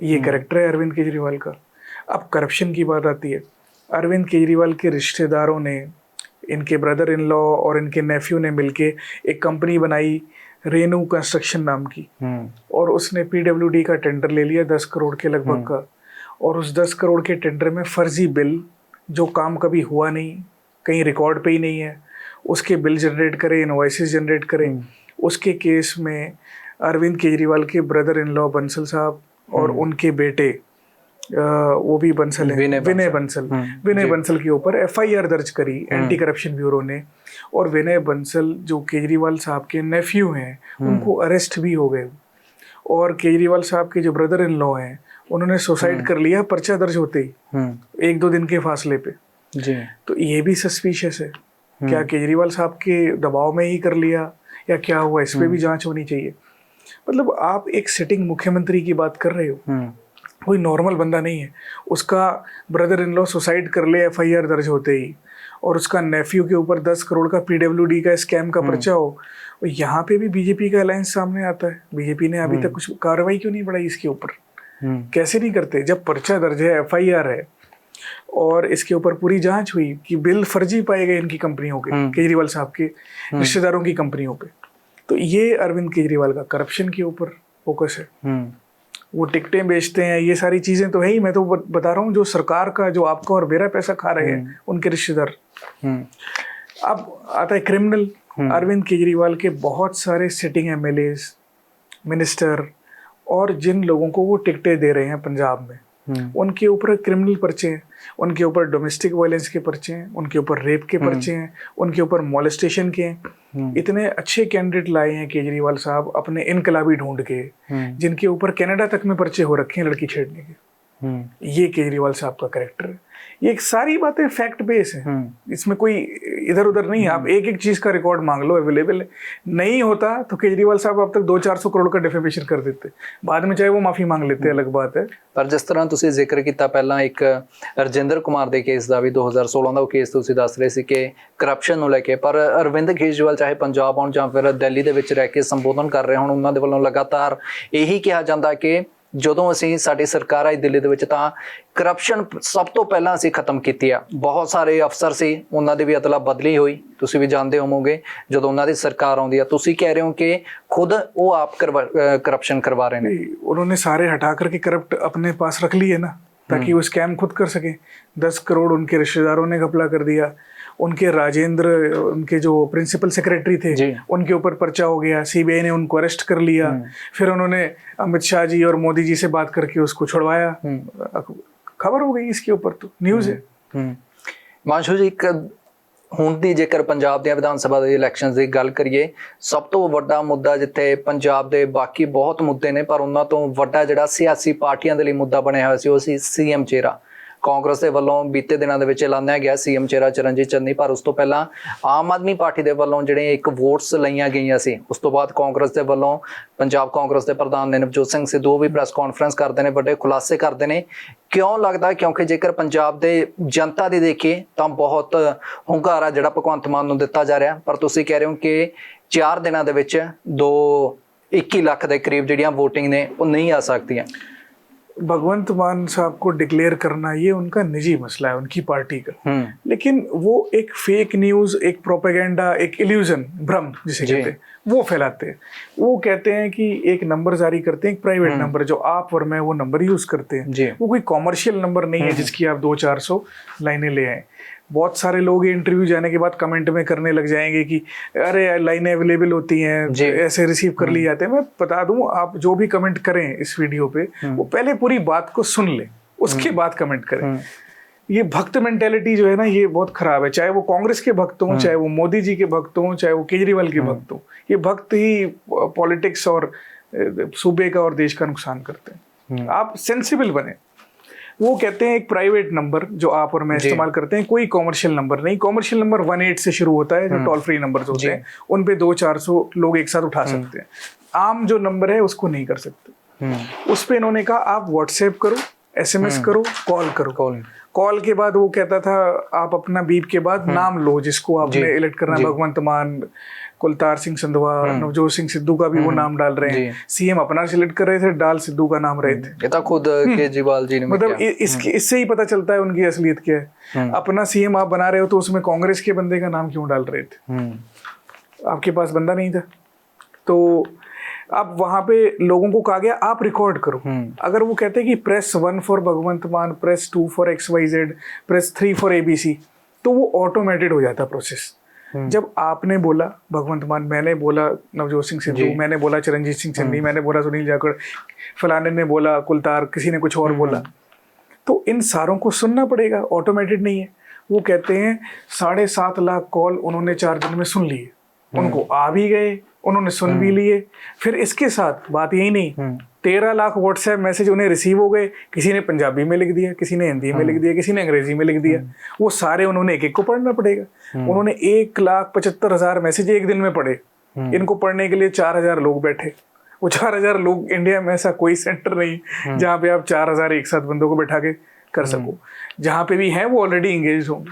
ये कैरेक्टर है अरविंद केजरीवाल का। अब करप्शन की बात आती है, अरविंद केजरीवाल के रिश्तेदारों ने इनके ब्रदर इन लॉ और इनके नेफ्यू ने मिलके एक कंपनी बनाई रेनू कंस्ट्रक्शन नाम की, और उसने पीडब्ल्यूडी का टेंडर ले लिया 10 करोड़ के लगभग का, और उस 10 करोड़ के टेंडर में फर्जी बिल, जो काम कभी हुआ नहीं, कहीं रिकॉर्ड पे ही नहीं है, उसके बिल जनरेट करे, इनवॉइसेस जनरेट करे। उसके केस में अरविंद केजरीवाल के ब्रदर इन लॉ बंसल साहब और उनके बेटे वो भी बंसल है, विनय बंसल के ऊपर एफआईआर दर्ज करी एंटी करप्शन ब्यूरो ने, और विनय बंसल जो केजरीवाल साहब के नेफ्यू हैं उनको अरेस्ट भी हो गए, और केजरीवाल साहब के जो ब्रदर इन लॉ हैं उन्होंने सुसाइड कर लिया पर्चा दर्ज होते ही 1-2 दिन के फासले पे जी। तो ये भी सस्पिशियस है, क्या केजरीवाल साहब के दबाव में ही कर लिया या क्या हुआ, इस पे भी जांच होनी चाहिए। मतलब आप एक सिटिंग मुख्यमंत्री की बात कर रहे हो, कोई नॉर्मल बंदा नहीं है, उसका ब्रदर इन लॉ सुसाइड कर ले एफआईआर दर्ज होते ही, और उसका नेफ्यू के ऊपर 10 करोड़ का पीडब्ल्यूडी का स्कैम का पर्चा हो, और यहाँ पे भी बीजेपी का अलायंस सामने आता है। बीजेपी ने अभी तक कुछ कार्रवाई क्यों नहीं बढ़ाई इसके ऊपर? कैसे नहीं करते? जब पर्चा दर्ज है, एफआईआर है, और इसके ऊपर पूरी जांच हुई कि बिल फर्जी पाए गए इनकी कंपनियों के, केजरीवाल साहब के रिश्तेदारों की कंपनियों पे, तो ये अरविंद केजरीवाल का करप्शन के ऊपर फोकस है। वो टिकटें बेचते हैं, ये सारी चीजें तो है ही। मैं तो बता रहा हूँ जो सरकार का, जो आपका और मेरा पैसा खा रहे हैं उनके रिश्तेदार। अब आता है क्रिमिनल। अरविंद केजरीवाल के बहुत सारे सिटिंग एमएलए, मिनिस्टर और जिन लोगों को वो टिकटें दे रहे हैं पंजाब में, उनके ऊपर क्रिमिनल पर्चे हैं, उनके ऊपर डोमेस्टिक वायलेंस के पर्चे हैं, उनके ऊपर रेप के पर्चे हैं, उनके ऊपर मॉलेस्टेशन के हैं। इतने अच्छे कैंडिडेट लाए हैं केजरीवाल साहब अपने इनकलाबी ढूंढ के, जिनके ऊपर कनाडा तक में पर्चे हो रखे हैं लड़की छेड़ने के। ये केजरीवाल साहब का कैरेक्टर है। ये सारी बातें फैक्ट बेस है, इसमें कोई इधर उधर नहीं है। आप एक एक चीज का रिकॉर्ड मांग लो, अवेलेबल है। नहीं होता तो केजरीवाल साहब अब तक 200-400 करोड़ का डिफेमेशन कर देते, बाद में चाहे वो माफी मांग लेते, अलग बात है। पर जिस तर੍ਹਾਂ ਤੁਸੀਂ ਜ਼ਿਕਰ ਕੀਤਾ ਪਹਿਲਾਂ ਇੱਕ ਰਜਿੰਦਰ ਕੁਮਾਰ ਦੇ ਕੇਸ ਦਾ ਵੀ 2016 ਦਾ ਉਹ ਕੇਸ ਤੁਸੀਂ ਦੱਸ ਰਹੇ ਸੀ ਕਿ ਕਰਪਸ਼ਨ ਨੂੰ ਲੈ ਕੇ, ਪਰ ਅਰਵਿੰਦ ਕੇਜਰੀਵਾਲ ਚਾਹੇ ਪੰਜਾਬ ਆਉਣ ਜਾਂ ਫਿਰ ਦਿੱਲੀ ਦੇ ਵਿੱਚ ਰਹਿ ਕੇ ਸੰਬੋਧਨ ਕਰ ਰਹੇ ਹੁਣ, ਉਹਨਾਂ ਦੇ ਵੱਲੋਂ ਲਗਾਤਾਰ ਇਹੀ ਕਿਹਾ ਜਾਂਦਾ ਕਿ ਜਦੋਂ ਅਸੀਂ ਸਾਡੀ ਸਰਕਾਰ ਆਈ ਦਿੱਲੀ ਦੇ ਵਿੱਚ ਤਾਂ ਕਰਪਸ਼ਨ ਸਭ ਤੋਂ ਪਹਿਲਾਂ ਅਸੀਂ ਖਤਮ ਕੀਤੀ ਆ। ਬਹੁਤ ਸਾਰੇ ਅਫਸਰ ਸੀ, ਉਹਨਾਂ ਦੀ ਵੀ ਅਦਲਾ ਬਦਲੀ ਹੋਈ, ਤੁਸੀਂ ਵੀ ਜਾਣਦੇ ਹੋਵੋਗੇ ਜਦੋਂ ਉਹਨਾਂ ਦੀ ਸਰਕਾਰ ਆਉਂਦੀ ਆ। ਤੁਸੀਂ ਕਹਿ ਰਹੇ ਹੋ ਕਿ खुद वो आप करप्शन करवा रहे हैं। उन्होंने सारे हटा करके करप्ट अपने पास रख लिए ना, ताकि वो स्कैम खुद कर सके। 10 करोड़ उनके रिश्तेदारों ने घपला कर दिया। उनके राजेंद्र, उनके जो प्रिंसिपल सेक्रेटरी थे, उनके ऊपर पर्चा हो गया, सीबीआई ने उनको अरेस्ट कर लिया। फिर उन्होंने अमित शाह जी और मोदी जी से बात करके उसको छुड़वाया। खबर हो गई इसके ऊपर, तो न्यूज़ है। मानशू जी, ਹੁਣ ਦੀ ਜੇਕਰ ਪੰਜਾਬ ਦੀਆਂ ਵਿਧਾਨ ਸਭਾ ਦੇ ਇਲੈਕਸ਼ਨਸ ਦੀ ਗੱਲ ਕਰੀਏ, ਸਭ ਤੋਂ ਵੱਡਾ ਮੁੱਦਾ ਜਿੱਥੇ ਪੰਜਾਬ ਦੇ ਬਾਕੀ ਬਹੁਤ ਮੁੱਦੇ ਨੇ, ਪਰ ਉਹਨਾਂ ਤੋਂ ਵੱਡਾ ਜਿਹੜਾ ਸਿਆਸੀ ਪਾਰਟੀਆਂ ਦੇ ਲਈ ਮੁੱਦਾ ਬਣਿਆ ਹੋਇਆ ਸੀ ਉਹ ਸੀ ਸੀਐਮ ਚਿਹਰਾ। ਕਾਂਗਰਸ ਦੇ ਵੱਲੋਂ ਬੀਤੇ ਦਿਨਾਂ ਦੇ ਵਿੱਚ ਐਲਾਨਿਆ ਗਿਆ ਸੀਐਮ ਚਿਹਰਾ ਚਰਨਜੀਤ ਚੰਨੀ, ਪਰ ਉਸ ਤੋਂ ਪਹਿਲਾਂ ਆਮ ਆਦਮੀ ਪਾਰਟੀ ਦੇ ਵੱਲੋਂ ਜਿਹੜੇ ਇੱਕ ਵੋਟਸ ਲਈਆਂ ਗਈਆਂ ਸੀ, ਉਸ ਤੋਂ ਬਾਅਦ ਕਾਂਗਰਸ ਦੇ ਵੱਲੋਂ ਪੰਜਾਬ ਕਾਂਗਰਸ ਦੇ ਪ੍ਰਧਾਨ ਨੇ ਨਵਜੋਤ ਸਿੰਘ ਸਿੱਧੂ ਵੀ ਪ੍ਰੈਸ ਕਾਨਫਰੰਸ ਕਰਦੇ ਨੇ, ਵੱਡੇ ਖੁਲਾਸੇ ਕਰਦੇ ਨੇ। ਕਿਉਂ ਲੱਗਦਾ? ਕਿਉਂਕਿ ਜੇਕਰ ਪੰਜਾਬ ਦੇ ਜਨਤਾ ਦੀ ਦੇਖੀਏ ਤਾਂ ਬਹੁਤ ਹੁੰਗਾਰਾ ਜਿਹੜਾ ਭਗਵੰਤ ਮਾਨ ਨੂੰ ਦਿੱਤਾ ਜਾ ਰਿਹਾ, ਪਰ ਤੁਸੀਂ ਕਹਿ ਰਹੇ ਹੋ ਕਿ 4 ਦਿਨਾਂ ਦੇ ਵਿੱਚ 21 ਲੱਖ ਦੇ ਕਰੀਬ ਜਿਹੜੀਆਂ ਵੋਟਿੰਗ ਨੇ ਉਹ ਨਹੀਂ ਆ ਸਕਦੀਆਂ। भगवंत मान साहब को डिक्लेयर करना ये उनका निजी मसला है, उनकी पार्टी का। लेकिन वो एक फेक न्यूज, एक प्रोपेगेंडा, एक इल्यूजन, भ्रम जिसे कहते हैं, वो फैलाते हैं। वो कहते हैं कि एक नंबर जारी करते हैं, एक प्राइवेट नंबर, जो आप और मैं वो नंबर यूज करते हैं, वो कोई कॉमर्शियल नंबर नहीं है जिसकी आप 200-400 लाइनें ले आए। बहुत सारे लोग इंटरव्यू जाने के बाद कमेंट में करने लग जाएंगे कि अरे लाइनें अवेलेबल होती हैं, ऐसे रिसीव कर लिए जाते हैं। मैं बता दूं, आप जो भी कमेंट करें इस वीडियो पे, वो पहले पूरी बात को सुन लें, उसके बाद कमेंट करें। ये भक्त मेंटेलिटी जो है ना, ये बहुत खराब है। चाहे वो कांग्रेस के भक्त हों, चाहे वो मोदी जी के भक्त हों, चाहे वो केजरीवाल के भक्त हों, ये भक्त ही पॉलिटिक्स और सूबे का और देश का नुकसान करते हैं। आप सेंसिबल बने। वो कहते हैं एक प्राइवेट नंबर जो आप और मैं इस्तेमाल करते हैं, कोई कॉमर्शियल नंबर नहीं। कॉमर्शियल नंबर 18 से शुरू होता है, जो टोल फ्री नंबर होते हैं, उन पे 200-400 लोग एक साथ उठा सकते हैं। आम जो नंबर है उसको नहीं कर सकते। उस पे इन्होंने कहा आप व्हाट्सएप करो, SMS करो, कॉल करो। कॉल के बाद वो कहता था आप अपना बीप के बाद नाम लो जिसको आपने इलेक्ट करना है, भगवंत मान, कुलतार सिंह संधवा, नवजोत सिंह सिद्धू का भी वो नाम डाल रहे हैं। सीएम अपना सिलेक्ट कर रहे थे, डाल सिद्धू का नाम रहे थे। ये तो खुद केजरीवाल जी ने मतलब इससे ही पता चलता है उनकी असलियत क्या है। अपना सीएम आप बना रहे हो तो उसमें कांग्रेस के बंदे का नाम क्यों डाल रहे थे? आपके पास बंदा नहीं था। तो अब वहां पे लोगों को कहा गया आप रिकॉर्ड करो। अगर वो कहते हैं कि प्रेस 1 फॉर भगवंत मान, press 2 for XYZ, press 3 for ABC, तो वो ऑटोमेटेड हो जाता प्रोसेस। जब आपने बोला भगवंत मान, मैंने बोला नवजोत सिंह सिद्धू, मैंने बोला चरणजीत सिंह चन्नी, मैंने बोला सुनील जाखड़, फलाने ने बोला कुलतार, किसी ने कुछ और बोला, तो इन सारों को सुनना पड़ेगा। ऑटोमेटेड नहीं है। वो कहते हैं 7.5 लाख कॉल उन्होंने 4 दिन में सुन लिए, उनको आ भी गए, उन्होंने सुन भी लिए। फिर इसके साथ बात यही नहीं, 13 लाख व्हाट्सएप मैसेज उन्हें रिसीव हो गए। किसी ने पंजाबी में लिख दिया, किसी ने हिंदी में लिख दिया, किसी ने अंग्रेजी में लिख दिया। वो सारे उन्होंने एक एक को पढ़ना पड़ेगा। उन्होंने 1,75,000 मैसेज एक दिन में पढ़े। इनको पढ़ने के लिए 4,000 लोग बैठे। वो 4,000 लोग, इंडिया में ऐसा कोई सेंटर नहीं जहाँ पे आप 4,000 एक साथ बंदों को बैठा के कर सको। जहाँ पे भी है वो ऑलरेडी इंगेज होंगे।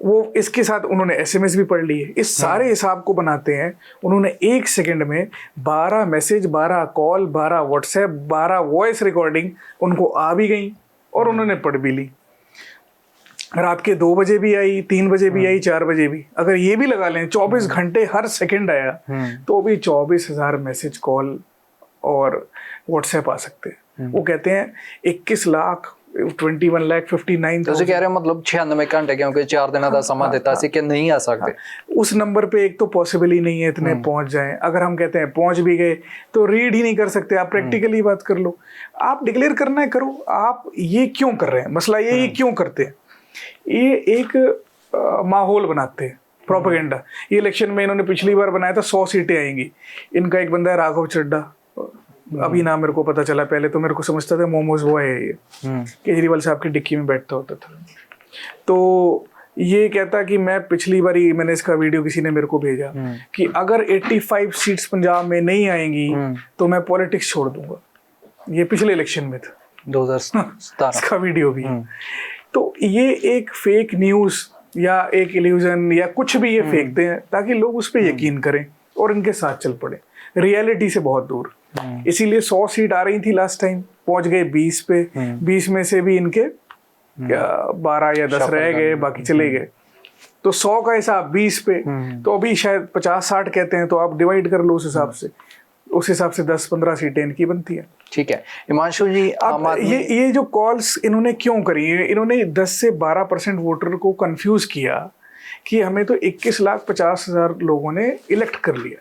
वो इसके साथ उन्होंने SMS भी पढ़ लिए। इस सारे हिसाब को बनाते हैं उन्होंने 1 सेकंड में 12 message, 12 call, 12 WhatsApp, 12 voice recording उनको आ भी गई और उन्होंने पढ़ भी ली। रात के 2 बजे भी आई, 3 बजे भी आई, 4 बजे भी। अगर ये भी लगा लें 24 घंटे हर सेकंड आया तो भी 24,000 मैसेज, कॉल और व्हाट्सएप आ सकते हैं। वो कहते हैं 21,59,59,000। ਤੁਸੀਂ ਕਹਿ ਰਹੇ ਹੋ मतलब 96 घंटे क्योंकि 4 दिनों का समा देता सी कि नहीं आ सकते। उस नंबर पे एक तो पॉसिबल ही नहीं है इतने पहुंच जाएं। अगर हम कहते हैं पहुंच भी गए तो रीड ही नहीं कर सकते। आप प्रैक्टिकली बात कर लो, आप डिक्लेयर करना है करो। आप ये क्यों कर रहे हैं? मसला ये क्यों करते हैं? ये एक माहौल बनाते हैं, प्रोपेगेंडा। ये इलेक्शन में इन्होंने पिछली बार बनाया था 100 सीटें आएंगी। इनका एक बंदा है राघव चड्ढा, अभी नाम मेरे को पता चला, पहले तो मेरे को समझता था मोमोज वो है ये, केजरीवाल साहब की डिक्की में बैठता होता था। तो ये कहता कि मैं पिछली बार ही, मैंने इसका वीडियो किसी ने मेरे को भेजा कि अगर 85 सीट्स पंजाब में नहीं आएंगी तो मैं पॉलिटिक्स छोड़ दूंगा। ये पिछले इलेक्शन में था 2017 इसका वीडियो भी। तो ये एक फेक न्यूज या एक इल्यूजन या कुछ भी ये फेंकते हैं ताकि लोग उस पर यकीन करें और इनके साथ चल पड़े, रियलिटी से बहुत दूर। इसीलिए 100 सीट आ रही थी लास्ट टाइम, पहुंच गए 20 पे। 20 में से भी इनके 12 या 10 रह गए, बाकी चले गए। तो 100 का हिसाब 20 पे, तो अभी शायद 50-60 कहते हैं, तो आप डिवाइड कर लो उस हिसाब से। उस हिसाब से 10-15 सीटें इनकी बनती है। ठीक है हिमांशु जी, ये जो कॉल्स इन्होंने क्यों करी है? इन्होंने 10 से 12% वोटर को कंफ्यूज किया कि हमें तो 21,50,000 लोगों ने इलेक्ट कर लिया।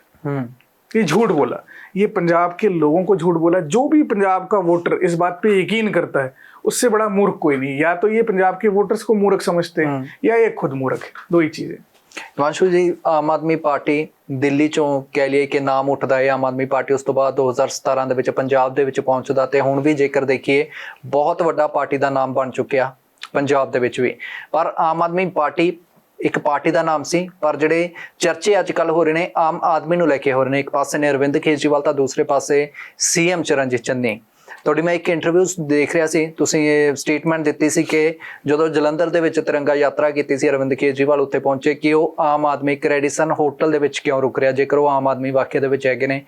ये झूठ बोला, ये पंजाब के लोगों को झूठ बोला। जो भी पंजाब का वोटर इस बात पे यकीन करता है उससे बड़ा मूर्ख कोई नहीं। या तो ये पंजाब के वोटर्स को मूर्ख समझते हैं या ये खुद मूर्ख है, दो ही चीजें। हिमांशु जी, आम आदमी पार्टी ਦਿੱਲੀ ਚੋਂ ਕਹਿ ਲਈਏ ਕਿ ਨਾਮ ਉੱਠਦਾ ਹੈ ਆਮ ਆਦਮੀ ਪਾਰਟੀ, ਉਸ ਤੋਂ ਬਾਅਦ 2017 ਦੇ ਵਿੱਚ ਪੰਜਾਬ ਦੇ ਵਿੱਚ ਪਹੁੰਚਦਾ ਤੇ ਹੁਣ ਵੀ ਜੇਕਰ ਦੇਖੀਏ ਬਹੁਤ ਵੱਡਾ ਪਾਰਟੀ ਦਾ ਨਾਮ ਬਣ ਚੁੱਕਿਆ ਪੰਜਾਬ ਦੇ ਵਿੱਚ ਵੀ। ਪਰ ਆਮ ਆਦਮੀ ਪਾਰਟੀ ਇੱਕ ਪਾਰਟੀ ਦਾ ਨਾਮ ਸੀ, ਪਰ ਜਿਹੜੇ ਚਰਚੇ ਅੱਜ ਕੱਲ੍ਹ ਹੋ ਰਹੇ ਨੇ ਆਮ ਆਦਮੀ ਨੂੰ ਲੈ ਕੇ ਹੋ ਰਹੇ ਨੇ। ਇੱਕ ਪਾਸੇ ਨੇ ਅਰਵਿੰਦ ਕੇਜਰੀਵਾਲ ਤਾਂ ਦੂਸਰੇ ਪਾਸੇ CM ਚਰਨਜੀਤ ਚੰਨੀ। ਤੁਹਾਡੀ ਮੈਂ ਇੱਕ ਇੰਟਰਵਿਊ ਦੇਖ ਰਿਹਾ ਸੀ, ਤੁਸੀਂ ਇਹ ਸਟੇਟਮੈਂਟ ਦਿੱਤੀ ਸੀ ਕਿ ਜਦੋਂ ਜਲੰਧਰ ਦੇ ਵਿੱਚ ਤਿਰੰਗਾ ਯਾਤਰਾ ਕੀਤੀ ਸੀ ਅਰਵਿੰਦ ਕੇਜਰੀਵਾਲ ਉੱਥੇ ਪਹੁੰਚੇ ਕਿ ਉਹ ਆਮ ਆਦਮੀ ਰੈਡੀਸਨ ਹੋਟਲ ਦੇ ਵਿੱਚ ਕਿਉਂ ਰੁਕ ਰਿਹਾ, ਜੇਕਰ ਉਹ ਆਮ ਆਦਮੀ ਵਾਕਿਆ ਦੇ ਵਿੱਚ ਹੈਗੇ ਨੇ।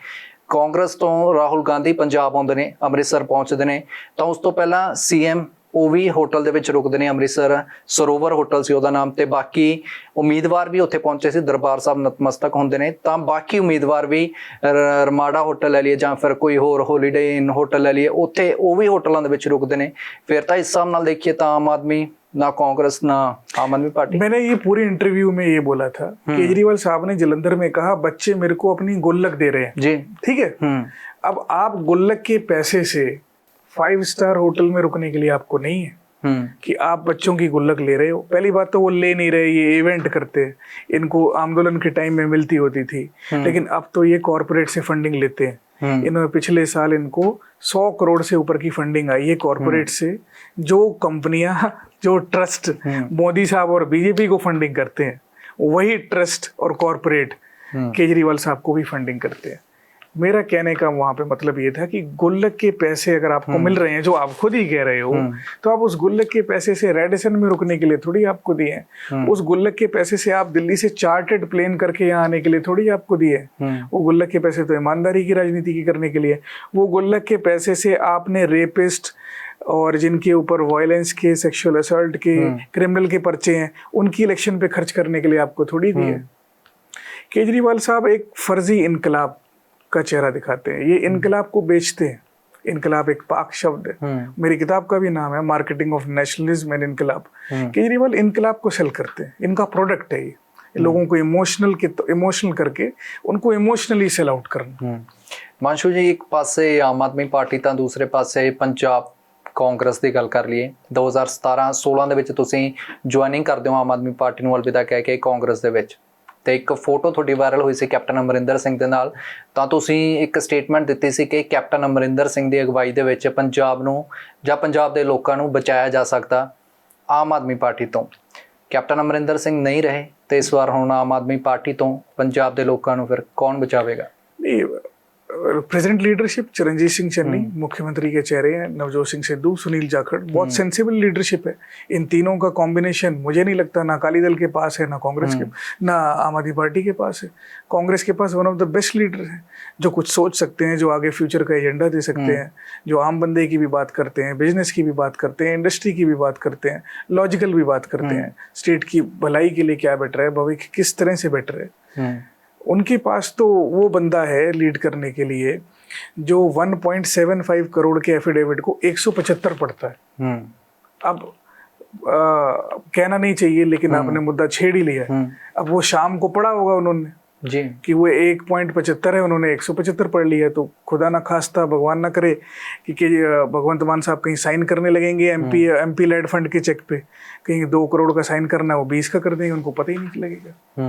ਕਾਂਗਰਸ ਤੋਂ ਰਾਹੁਲ ਗਾਂਧੀ ਪੰਜਾਬ ਆਉਂਦੇ ਨੇ, ਅੰਮ੍ਰਿਤਸਰ ਪਹੁੰਚਦੇ ਨੇ, ਤਾਂ ਉਸ ਤੋਂ ਪਹਿਲਾਂ CM ਉਹ ਵੀ ਹੋਟਲ ਦੇ ਵਿੱਚ ਰੁਕਦੇ ਨੇ। ਅੰਮ੍ਰਿਤਸਰ ਸਰੋਵਰ ਹੋਟਲ ਸੀ ਉਹਦਾ ਨਾਮ, ਤੇ ਬਾਕੀ ਉਮੀਦਵਾਰ ਵੀ ਉੱਥੇ ਪਹੁੰਚੇ ਸੀ, ਦਰਬਾਰ ਸਾਹਿਬ ਨਤਮਸਤਕ ਹੁੰਦੇ ਨੇ। ਤਾਂ ਬਾਕੀ ਉਮੀਦਵਾਰ ਵੀ ਰਮਾਡਾ ਹੋਟਲ ਲੈ ਲਈਏ ਜਾਂ ਫਿਰ ਕੋਈ ਹੋਰ ਹੋਲੀਡੇ ਇਨ ਹੋਟਲ ਲੈ ਲਈਏ, ਉੱਥੇ ਉਹ ਵੀ ਹੋਟਲਾਂ ਦੇ ਵਿੱਚ ਰੁਕਦੇ ਨੇ। ਫਿਰ ਤਾਂ ਇਸ ਹਿਸਾਬ ਨਾਲ ਦੇਖੀਏ ਤਾਂ ਆਮ ਆਦਮੀ ना कांग्रेस ना आम आदमी पार्टी। मैंने ये पूरी इंटरव्यू में ये बोला था, केजरीवाल साहब ने जलंधर में कहा बच्चे मेरे को अपनी गुल्लक दे रहे हैं जी, ठीक है। अब आप गुल्लक के पैसे से 5 स्टार होटल में रुकने के लिए आपको नहीं है कि आप बच्चों की गुल्लक ले रहे हो। पहली बात तो वो ले नहीं रहे, ये इवेंट करते हैं, इनको आंदोलन के टाइम में मिलती होती थी, लेकिन अब तो ये कॉर्पोरेट से फंडिंग लेते हैं। इन्होंने पिछले साल इनको 100 करोड़ से ऊपर की फंडिंग आई है कॉर्पोरेट से। जो कंपनियां, जो ट्रस्ट मोदी साहब और बीजेपी को फंडिंग करते हैं, वही ट्रस्ट और कॉर्पोरेट केजरीवाल साहब को भी फंडिंग करते हैं। मेरा कहने का वहां पे मतलब ये था कि गुल्लक के पैसे अगर आपको मिल रहे हैं, जो आप खुद ही कह रहे हो, तो आप उस गुल्लक के पैसे से रेडिसन में रुकने के लिए थोड़ी आपको दिए हैं। उस गुल्लक के पैसे से आप दिल्ली से चार्टर्ड प्लेन करके यहाँ आने के लिए थोड़ी आपको दिए हैं। वो गुल्लक के पैसे तो ईमानदारी की राजनीति की करने के लिए, वो गुल्लक के पैसे से आपने रेपिस्ट और जिनके ऊपर वायलेंस के, सेक्सुअल असॉल्ट के, क्रिमिनल के पर्चे हैं, उनकी इलेक्शन पे खर्च करने के लिए आपको थोड़ी दिए। केजरीवाल साहब एक फर्जी इनकलाब का चेहरा दिखाते हैं, ये इनकलाब को बेचते हैं। इनकलाब एक पाक शब्द है, मेरी किताब का भी नाम है मार्केटिंग ऑफ नेशनलिज्म एंड इनकलाब। केजरीवाल इनकलाब को सेल करते हैं, इनका प्रोडक्ट है ये, लोगों को इमोशनल करके उनको इमोशनली सेल आउट करना। मानशू जी, एक पासे आम आदमी पार्टी ਤਾਂ ਦੂਸਰੇ ਪਾਸੇ ਪੰਜਾਬ ਕਾਂਗਰਸ ਦੀ ਗੱਲ ਕਰ ਲਈਏ। 2017-16 ਦੇ ਵਿੱਚ ਤੁਸੀਂ ਜੁਆਇਨਿੰਗ ਕਰਦੇ ਹੋ ਆਮ ਆਦਮੀ ਪਾਰਟੀ ਨੂੰ ਅਲਵਿਦਾ ਕਹਿ ਕੇ ਕਾਂਗਰਸ ਦੇ ਵਿੱਚ, ਤੇ ਇੱਕ ਫੋਟੋ ਤੁਹਾਡੀ ਵਾਇਰਲ ਹੋਈ ਸੀ ਕੈਪਟਨ ਅਮਰਿੰਦਰ ਸਿੰਘ ਦੇ ਨਾਲ। ਤਾਂ ਤੁਸੀਂ ਇੱਕ ਸਟੇਟਮੈਂਟ ਦਿੱਤੀ ਸੀ ਕਿ ਕੈਪਟਨ ਅਮਰਿੰਦਰ ਸਿੰਘ ਦੀ ਅਗਵਾਈ ਦੇ ਵਿੱਚ ਪੰਜਾਬ ਨੂੰ ਜਾਂ ਪੰਜਾਬ ਦੇ ਲੋਕਾਂ ਨੂੰ ਬਚਾਇਆ ਜਾ ਸਕਦਾ ਆਮ ਆਦਮੀ ਪਾਰਟੀ ਤੋਂ। ਕੈਪਟਨ ਅਮਰਿੰਦਰ ਸਿੰਘ ਨਹੀਂ ਰਹੇ ਤੇ ਇਸ ਵਾਰ ਹੁਣ ਆਮ ਆਦਮੀ ਪਾਰਟੀ ਤੋਂ ਪੰਜਾਬ ਦੇ ਲੋਕਾਂ ਨੂੰ ਫਿਰ ਕੌਣ ਬਚਾਵੇਗਾ? प्रेजेंट लीडरशिप चिरंजीत सिंह चन्नी मुख्यमंत्री के चेहरे हैं, नवजोत सिंह सिद्धू, सुनील जाखड़, बहुत सेंसिबल लीडरशिप है। इन तीनों का कॉम्बिनेशन मुझे नहीं लगता ना अकाली दल के पास है, ना कांग्रेस के, ना आम आदमी पार्टी के पास है। कांग्रेस के पास one of the best leader हैं, जो कुछ सोच सकते हैं, जो आगे फ्यूचर का एजेंडा दे सकते हैं, जो आम बंदे की भी बात करते हैं, बिजनेस की भी बात करते हैं, इंडस्ट्री की भी बात करते हैं, लॉजिकल भी बात करते हैं, स्टेट की भलाई के लिए क्या बेटर है, भविष्य किस तरह से बेटर है। उनके पास तो वो बंदा है लीड करने के लिए जो 1.75 करोड़ के एफिडेविट को 175 पढ़ता है। अब कहना नहीं चाहिए, लेकिन आपने मुद्दा छेड़ ही लिया। अब वो शाम को पढ़ा होगा उन्होंने जी कि वो 1.75 है, उन्होंने 175 पढ़ लिया। तो खुदा ना खास्ता, भगवान ना करे कि भगवंत मान साहब कहीं साइन करने लगेंगे एमपी लेड फंड के चेक पे, कहीं 2 करोड़ का साइन करना है, वो 20 का कर देंगे, उनको पता ही नहीं लगेगा।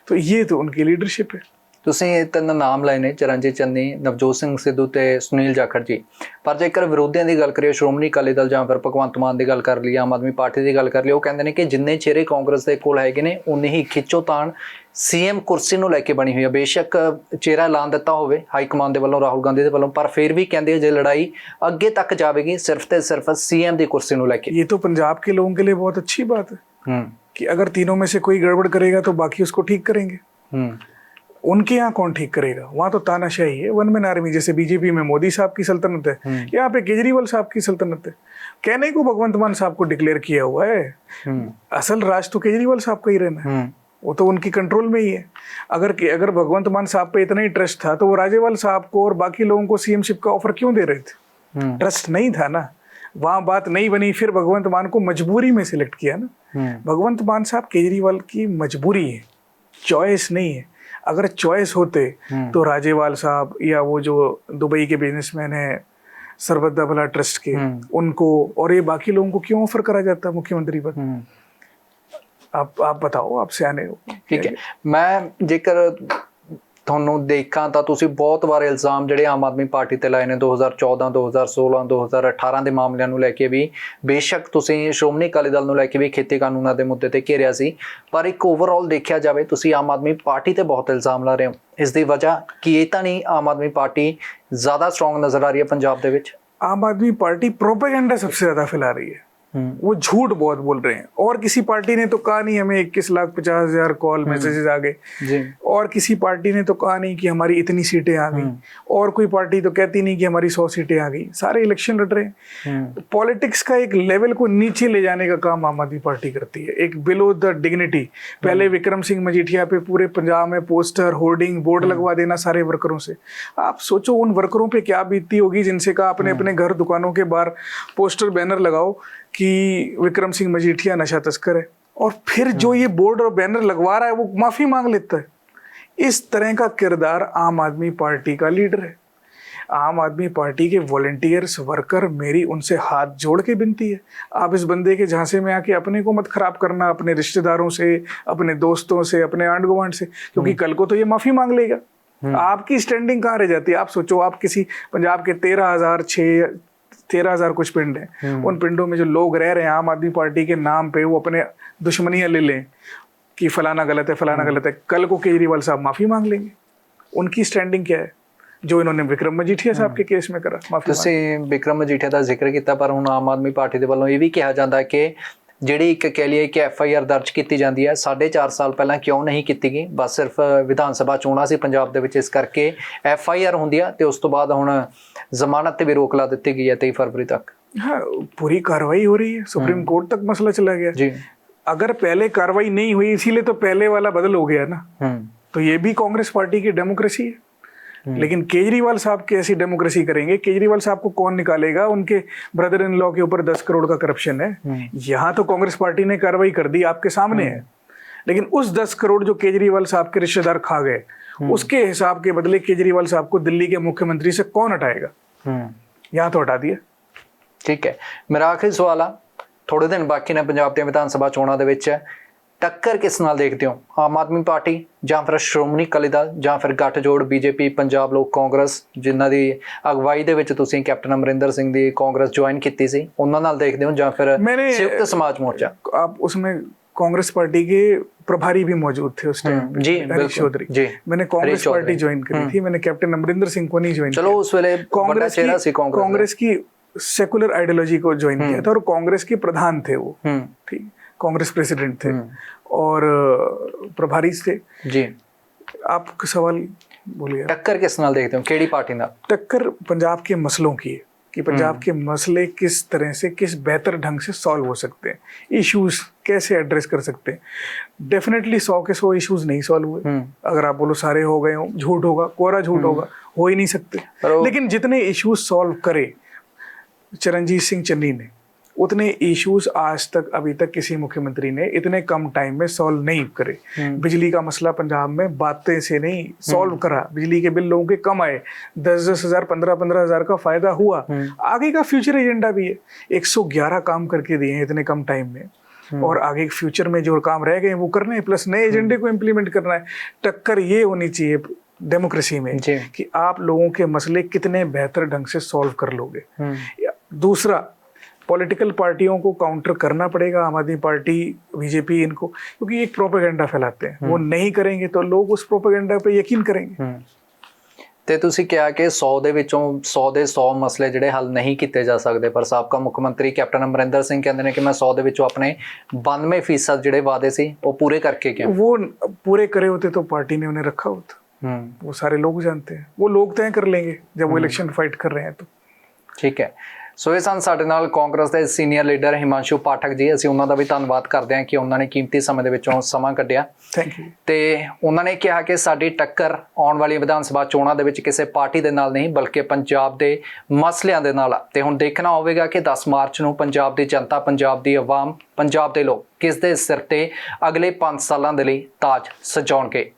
तो ये तो उनकी लीडरशिप है। ਤੁਸੀਂ ਇਹ ਤਿੰਨ ਨਾਮ ਲਏ ਨੇ, ਚਰਨਜੀਤ ਚੰਨੀ, ਨਵਜੋਤ ਸਿੰਘ ਸਿੱਧੂ ਤੇ ਸੁਨੀਲ ਜਾਖੜ ਜੀ। ਪਰ ਜੇਕਰ ਵਿਰੋਧੀਆਂ ਦੀ ਗੱਲ ਕਰੀਏ, ਸ਼੍ਰੋਮਣੀ ਅਕਾਲੀ ਦਲ ਜਾਂ ਫਿਰ ਭਗਵੰਤ ਮਾਨ ਦੀ ਗੱਲ ਕਰ ਲਈ, ਆਮ ਆਦਮੀ ਪਾਰਟੀ ਦੀ ਗੱਲ ਕਰ ਲਈ, ਉਹ ਕਹਿੰਦੇ ਨੇ ਕਿ ਜਿੰਨੇ ਚਿਹਰੇ ਕਾਂਗਰਸ ਦੇ ਕੋਲ ਹੈਗੇ ਨੇ ਉਨੇ ਹੀ ਖਿੱਚੋਤਾਣ ਸੀਐਮ ਕੁਰਸੀ ਨੂੰ ਲੈ ਕੇ ਬਣੀ ਹੋਈ ਹੈ। ਬੇਸ਼ੱਕ ਚਿਹਰਾ ਐਲਾਨ ਦਿੱਤਾ ਹੋਵੇ ਹਾਈ ਕਮਾਨ ਦੇ ਵੱਲੋਂ, ਰਾਹੁਲ ਗਾਂਧੀ ਦੇ ਵੱਲੋਂ, ਪਰ ਫਿਰ ਵੀ ਕਹਿੰਦੇ ਜੇ ਲੜਾਈ ਅੱਗੇ ਤੱਕ ਜਾਵੇਗੀ ਸਿਰਫ ਤੇ ਸਿਰਫ सीएम ਦੀ ਕੁਰਸੀ ਨੂੰ ਲੈ ਕੇ। ये तो पंजाब के लोगों के लिए बहुत अच्छी बात है कि अगर तीनों में से कोई गड़बड़ करेगा तो बाकी उसको ठीक करेंगे। उनके यहाँ कौन ठीक करेगा? वहां तो तानाशाही है, वन मैन आर्मी। जैसे बीजेपी में मोदी साहब की सल्तनत है, यहाँ पे केजरीवाल साहब की सल्तनत है। कहने को भगवंत मान साहब को डिक्लेयर किया हुआ है, असल राज तो केजरीवाल साहब का ही रहना है, वो तो उनकी कंट्रोल में ही है। अगर भगवंत मान साहब पे इतना ही ट्रस्ट था तो वो राजेवाल साहब को और बाकी लोगों को सीएमशिप का ऑफर क्यों दे रहे थे? ट्रस्ट नहीं था ना, वहां बात नहीं बनी। फिर भगवंत मान को मजबूरी में सिलेक्ट किया ना। भगवंत मान साहब केजरीवाल की मजबूरी है, चॉइस नहीं है। अगर चॉइस होते तो राजेवाल साहब या वो जो दुबई के बिजनेसमैन है सरबत भला ट्रस्ट के, उनको और ये बाकी लोगों को क्यों ऑफर करा जाता मुख्यमंत्री पद? आप बताओ, आप सियाने हो। ठीक है, मैं जेकर ਤੁਹਾਨੂੰ ਦੇਖਾਂ ਤਾਂ ਤੁਸੀਂ ਬਹੁਤ ਵਾਰ ਇਲਜ਼ਾਮ ਜਿਹੜੇ ਆਮ ਆਦਮੀ ਪਾਰਟੀ ਤੇ ਲਾਏ ਨੇ 2014, 2016, 2018 ਦੇ ਮਾਮਲਿਆਂ ਨੂੰ ਲੈ ਕੇ ਵੀ। ਬੇਸ਼ੱਕ ਤੁਸੀਂ ਸ਼੍ਰੋਮਣੀ ਅਕਾਲੀ ਦਲ ਨੂੰ ਲੈ ਕੇ ਵੀ ਖੇਤੀ ਕਾਨੂੰਨਾਂ ਦੇ ਮੁੱਦੇ ਤੇ ਘੇਰਿਆ ਸੀ, ਪਰ ਇੱਕ ਓਵਰਆਲ ਦੇਖਿਆ ਜਾਵੇ ਤੁਸੀਂ ਆਮ ਆਦਮੀ ਪਾਰਟੀ ਤੇ ਬਹੁਤ ਇਲਜ਼ਾਮ ਲਾ ਰਹੇ ਹੋ। ਇਸ ਦੀ ਵਜ੍ਹਾ ਕੀ ਇਹ ਤਾਂ ਨਹੀਂ ਆਮ ਆਦਮੀ ਪਾਰਟੀ ਜ਼ਿਆਦਾ ਸਟਰੋਂਗ ਨਜ਼ਰ ਆ ਰਹੀ ਹੈ ਪੰਜਾਬ ਦੇ ਵਿੱਚ? आम आदमी पार्टी प्रोपेगेंडा सबसे ज्यादा फैला रही है, वो झूठ बहुत बोल रहे हैं। और किसी पार्टी ने तो कहा नहीं हमें 21,50,000 कॉल मैसेजेस आ गए, और किसी पार्टी ने तो कहा नहीं कि हमारी इतनी सीटें आ गई, और कोई पार्टी तो कहती नहीं कि हमारी 100 सीटें आ गई। सारे इलेक्शन लड़ रहे हैं। पॉलिटिक्स का एक लेवल को नीचे ले जाने का काम आम आदमी पार्टी करती है, एक बिलो द डिग्निटी। पहले विक्रम सिंह मजीठिया पे पूरे पंजाब में पोस्टर, होर्डिंग, बोर्ड लगवा देना सारे वर्करों से। आप सोचो उन वर्करों पे क्या बीतती होगी जिनसे कहा अपने अपने घर दुकानों के बाहर पोस्टर बैनर लगाओ कि विक्रम सिंह मजीठिया नशा तस्कर है, और फिर जो ये बोर्ड और बैनर लगवा रहा है वो माफी मांग लेता है। इस तरह का किरदार आम आदमी पार्टी का लीडर है। आम आदमी पार्टी के वॉलंटियर्स, वर्कर, मेरी उनसे हाथ जोड़ के विनती है, आप इस बंदे के झांसे में आके अपने को मत खराब करना, अपने रिश्तेदारों से, अपने दोस्तों से, अपने आंड गुआंढ से, क्योंकि कल को तो ये माफी मांग लेगा। आपकी स्टैंडिंग कहाँ रह जाती है? आप सोचो, आप किसी पंजाब के 13,000 कुछ पिंड हैं, उन पिंडों में जो लोग रह रहे हैं आम आदमी पार्टी के नाम पे, वो अपने दुश्मनियां ले लें कि फलाना गलत है, फलाना गलत है, कल को केजरीवाल साहब माफी मांग लेंगे। उनकी स्टैंडिंग क्या है? जो इन्होंने विक्रम मजीठिया साहब के केस में करा। माफी ਤੁਸੀਂ ਵਿਕਰਮ ਮਜੀਠੀਆ ਦਾ ਜ਼ਿਕਰ ਕੀਤਾ, ਪਰ ਹੁਣ ਆਮ ਆਦਮੀ ਪਾਰਟੀ ਦੇ ਵੱਲੋਂ ਇਹ ਵੀ ਕਿਹਾ ਜਾਂਦਾ ਕਿ ਜਿਹੜੀ ਇੱਕ ਕਹਿ ਲਈਏ ਕਿ FIR ਦਰਜ ਕੀਤੀ ਜਾਂਦੀ ਹੈ 4.5 ਸਾਲ ਪਹਿਲਾਂ ਕਿਉਂ ਨਹੀਂ ਕੀਤੀ ਗਈ, ਬਸ ਸਿਰਫ ਵਿਧਾਨ ਸਭਾ ਚੋਣਾਂ ਸੀ ਪੰਜਾਬ ਦੇ ਵਿੱਚ, ਇਸ ਕਰਕੇ FIR ਹੁੰਦੀ ਆ ਤੇ ਉਸ ਤੋਂ ਬਾਅਦ ਹੁਣ ਜ਼ਮਾਨਤ ਤੇ ਵੀ ਰੋਕ ਲਾ ਦਿੱਤੀ ਗਈ ਹੈ 23 फरवरी तक। हाँ, पूरी कार्रवाई हो रही है, सुप्रीम कोर्ट तक मसला चला गया जी। अगर पहले कार्रवाई नहीं हुई इसीलिए तो पहले वाला बदल हो गया ना, तो ये भी कांग्रेस पार्टी की डेमोक्रेसी है। लेकिन केजरीवाल साहब कैसी डेमोक्रेसी करेंगे? केजरीवाल साहब को कौन निकालेगा? उनके ब्रदर इन लॉ के ऊपर 10 करोड़ का करप्शन है। यहाँ तो कांग्रेस पार्टी ने कार्रवाई कर दी, आपके सामने है, लेकिन उस 10 करोड़ जो केजरीवाल साहब के रिश्तेदार खा गए, उसके हिसाब के बदले केजरीवाल साहब को दिल्ली के मुख्यमंत्री से कौन हटाएगा? यहाँ तो हटा दिया। ਠੀਕ ਹੈ, ਮੇਰਾ ਆਖਰੀ ਸਵਾਲ ਆ, ਥੋੜੇ ਦਿਨ ਬਾਕੀ ਨੇ ਪੰਜਾਬ ਦੀਆਂ ਵਿਧਾਨ ਸਭਾ ਚੋਣਾਂ ਦੇ ਵਿੱਚ, ਟੱਕਰ ਕਿਸ ਨਾਲ ਦੇਖਦੇ ਹੋ? ਆਮ ਆਦਮੀ ਪਾਰਟੀ ਜਾਂ ਫਿਰ ਸ਼੍ਰੋਮਣੀ ਅਕਾਲੀ ਦਲ ਜਾਂ ਫਿਰ ਗੱਠਜੋੜ BJP ਪੰਜਾਬ ਲੋਕ ਕਾਂਗਰਸ, ਜਿਨ੍ਹਾਂ ਦੀ ਅਗਵਾਈ ਦੇ ਵਿੱਚ ਤੁਸੀਂ ਕੈਪਟਨ ਅਮਰਿੰਦਰ ਸਿੰਘ ਦੀ ਕਾਂਗਰਸ ਜੁਆਇਨ ਕੀਤੀ ਸੀ, ਉਹਨਾਂ ਨਾਲ ਦੇਖਦੇ ਹੋ ਜਾਂ ਫਿਰ ਸੰਯੁਕਤ ਸਮਾਜ ਮੋਰਚਾ? आप उसमें कांग्रेस पार्टी के प्रभारी भी मौजूद थे उस टाइम जी, हरीश चौधरी जी। मैंने कांग्रेस पार्टी ज्वाइन करी थी, मैंने कैप्टन अमरिंदर सिंह को नहीं ज्वाइन चलो उस वेले बड़ा चेहरा सी कांग्रेस की सेकुलर आइडियोलॉजी को ज्वाइन किया था और कांग्रेस के प्रधान थे वो, ठीक, कांग्रेस प्रेसिडेंट थे और प्रभारी थे जी। आप सवाल बोलिए, टक्कर किस नाल देखते हो, केड़ी पार्टी नाल? टक्कर पंजाब के मसलों की है कि पंजाब के मसले किस तरह से, किस बेहतर ढंग से सॉल्व हो सकते हैं, इश्यूज कैसे एड्रेस कर सकते हैं। डेफिनेटली 100 के 100 इश्यूज नहीं सॉल्व हुए। अगर आप बोलो सारे हो गए हो, झूठ होगा, कोरा झूठ होगा, हो ही नहीं सकते। लेकिन जितने इश्यूज सॉल्व करे चरणजीत सिंह चन्नी ने, उतने इश्यूज आज तक अभी तक किसी मुख्यमंत्री ने इतने कम टाइम में सॉल्व नहीं करे। बिजली का मसला पंजाब में बातें से नहीं सॉल्व करा, बिजली के बिल लोगों के कम आए, 10-10 हज़ार 15-15 हज़ार का फायदा हुआ। आगे का फ्यूचर एजेंडा भी है, 111 काम करके दिए हैं इतने कम टाइम में, और आगे फ्यूचर में जो काम रह गए वो करने हैं, प्लस नए एजेंडे को इम्प्लीमेंट करना है। टक्कर ये होनी चाहिए डेमोक्रेसी में कि आप लोगों के मसले कितने बेहतर ढंग से सॉल्व कर लोगे। दूसरा, पॉलिटिकल पार्टियों को काउंटर करना पड़ेगा, आम आदमी पार्टी, बीजेपी, इनको, क्योंकि एक प्रोपेगेंडा फैलाते हैं, वो नहीं करेंगे तो लोग उस प्रोपेगेंडा पे यकीन करेंगे। ਤੇ ਤੁਸੀਂ ਕਿਹਾ ਕਿ 100 ਦੇ ਵਿੱਚੋਂ 100 ਦੇ 100 ਮਸਲੇ ਜਿਹੜੇ ਹੱਲ ਨਹੀਂ ਕੀਤੇ ਜਾ ਸਕਦੇ, ਪਰ ਸਾਬਕਾ ਮੁੱਖ ਮੰਤਰੀ ਕੈਪਟਨ ਅਮਰਿੰਦਰ ਸਿੰਘ ਕਹਿੰਦੇ ਨੇ ਕਿ ਮੈਂ 100 ਦੇ ਵਿੱਚੋਂ ਆਪਣੇ 92% ਜਿਹੜੇ ਵਾਅਦੇ ਸੀ ਉਹ ਪੂਰੇ ਕਰਕੇ ਗਿਆ। वो पूरे करे होते तो पार्टी ने उन्हें रखा होता, वो सारे लोग जानते हैं, वो लोग तय कर लेंगे जब वो इलेक्शन फाइट कर रहे हैं तो। ਠੀਕ ਹੈ, ਸੋ ਇਹ ਸਨ ਸਾਡੇ ਨਾਲ ਕਾਂਗਰਸ ਦੇ ਸੀਨੀਅਰ ਲੀਡਰ ਹਿਮਾਂਸ਼ੂ ਪਾਠਕ ਜੀ। ਅਸੀਂ ਉਹਨਾਂ ਦਾ ਵੀ ਧੰਨਵਾਦ ਕਰਦੇ ਹਾਂ ਕਿ ਉਹਨਾਂ ਨੇ ਕੀਮਤੀ ਸਮੇਂ ਦੇ ਵਿੱਚੋਂ ਸਮਾਂ ਕੱਢਿਆ। Thank you. ਤੇ ਉਹਨਾਂ ਨੇ ਕਿਹਾ ਕਿ ਸਾਡੀ ਟੱਕਰ ਆਉਣ ਵਾਲੀ ਵਿਧਾਨ ਸਭਾ ਚੋਣਾਂ ਦੇ ਵਿੱਚ ਕਿਸੇ ਪਾਰਟੀ ਦੇ ਨਾਲ ਨਹੀਂ, ਬਲਕਿ ਪੰਜਾਬ ਦੇ ਮਸਲਿਆਂ ਦੇ ਨਾਲ ਆ। ਤੇ ਹੁਣ ਦੇਖਣਾ ਹੋਵੇਗਾ ਕਿ 10 ਮਾਰਚ ਨੂੰ ਪੰਜਾਬ ਦੀ ਜਨਤਾ, ਪੰਜਾਬ ਦੀ ਆਵਾਮ, ਪੰਜਾਬ ਦੇ ਲੋਕ ਕਿਸ ਦੇ ਸਿਰ ਤੇ ਅਗਲੇ 5 ਸਾਲਾਂ ਦੇ ਲਈ ਤਾਜ ਸਜਾਉਣਗੇ।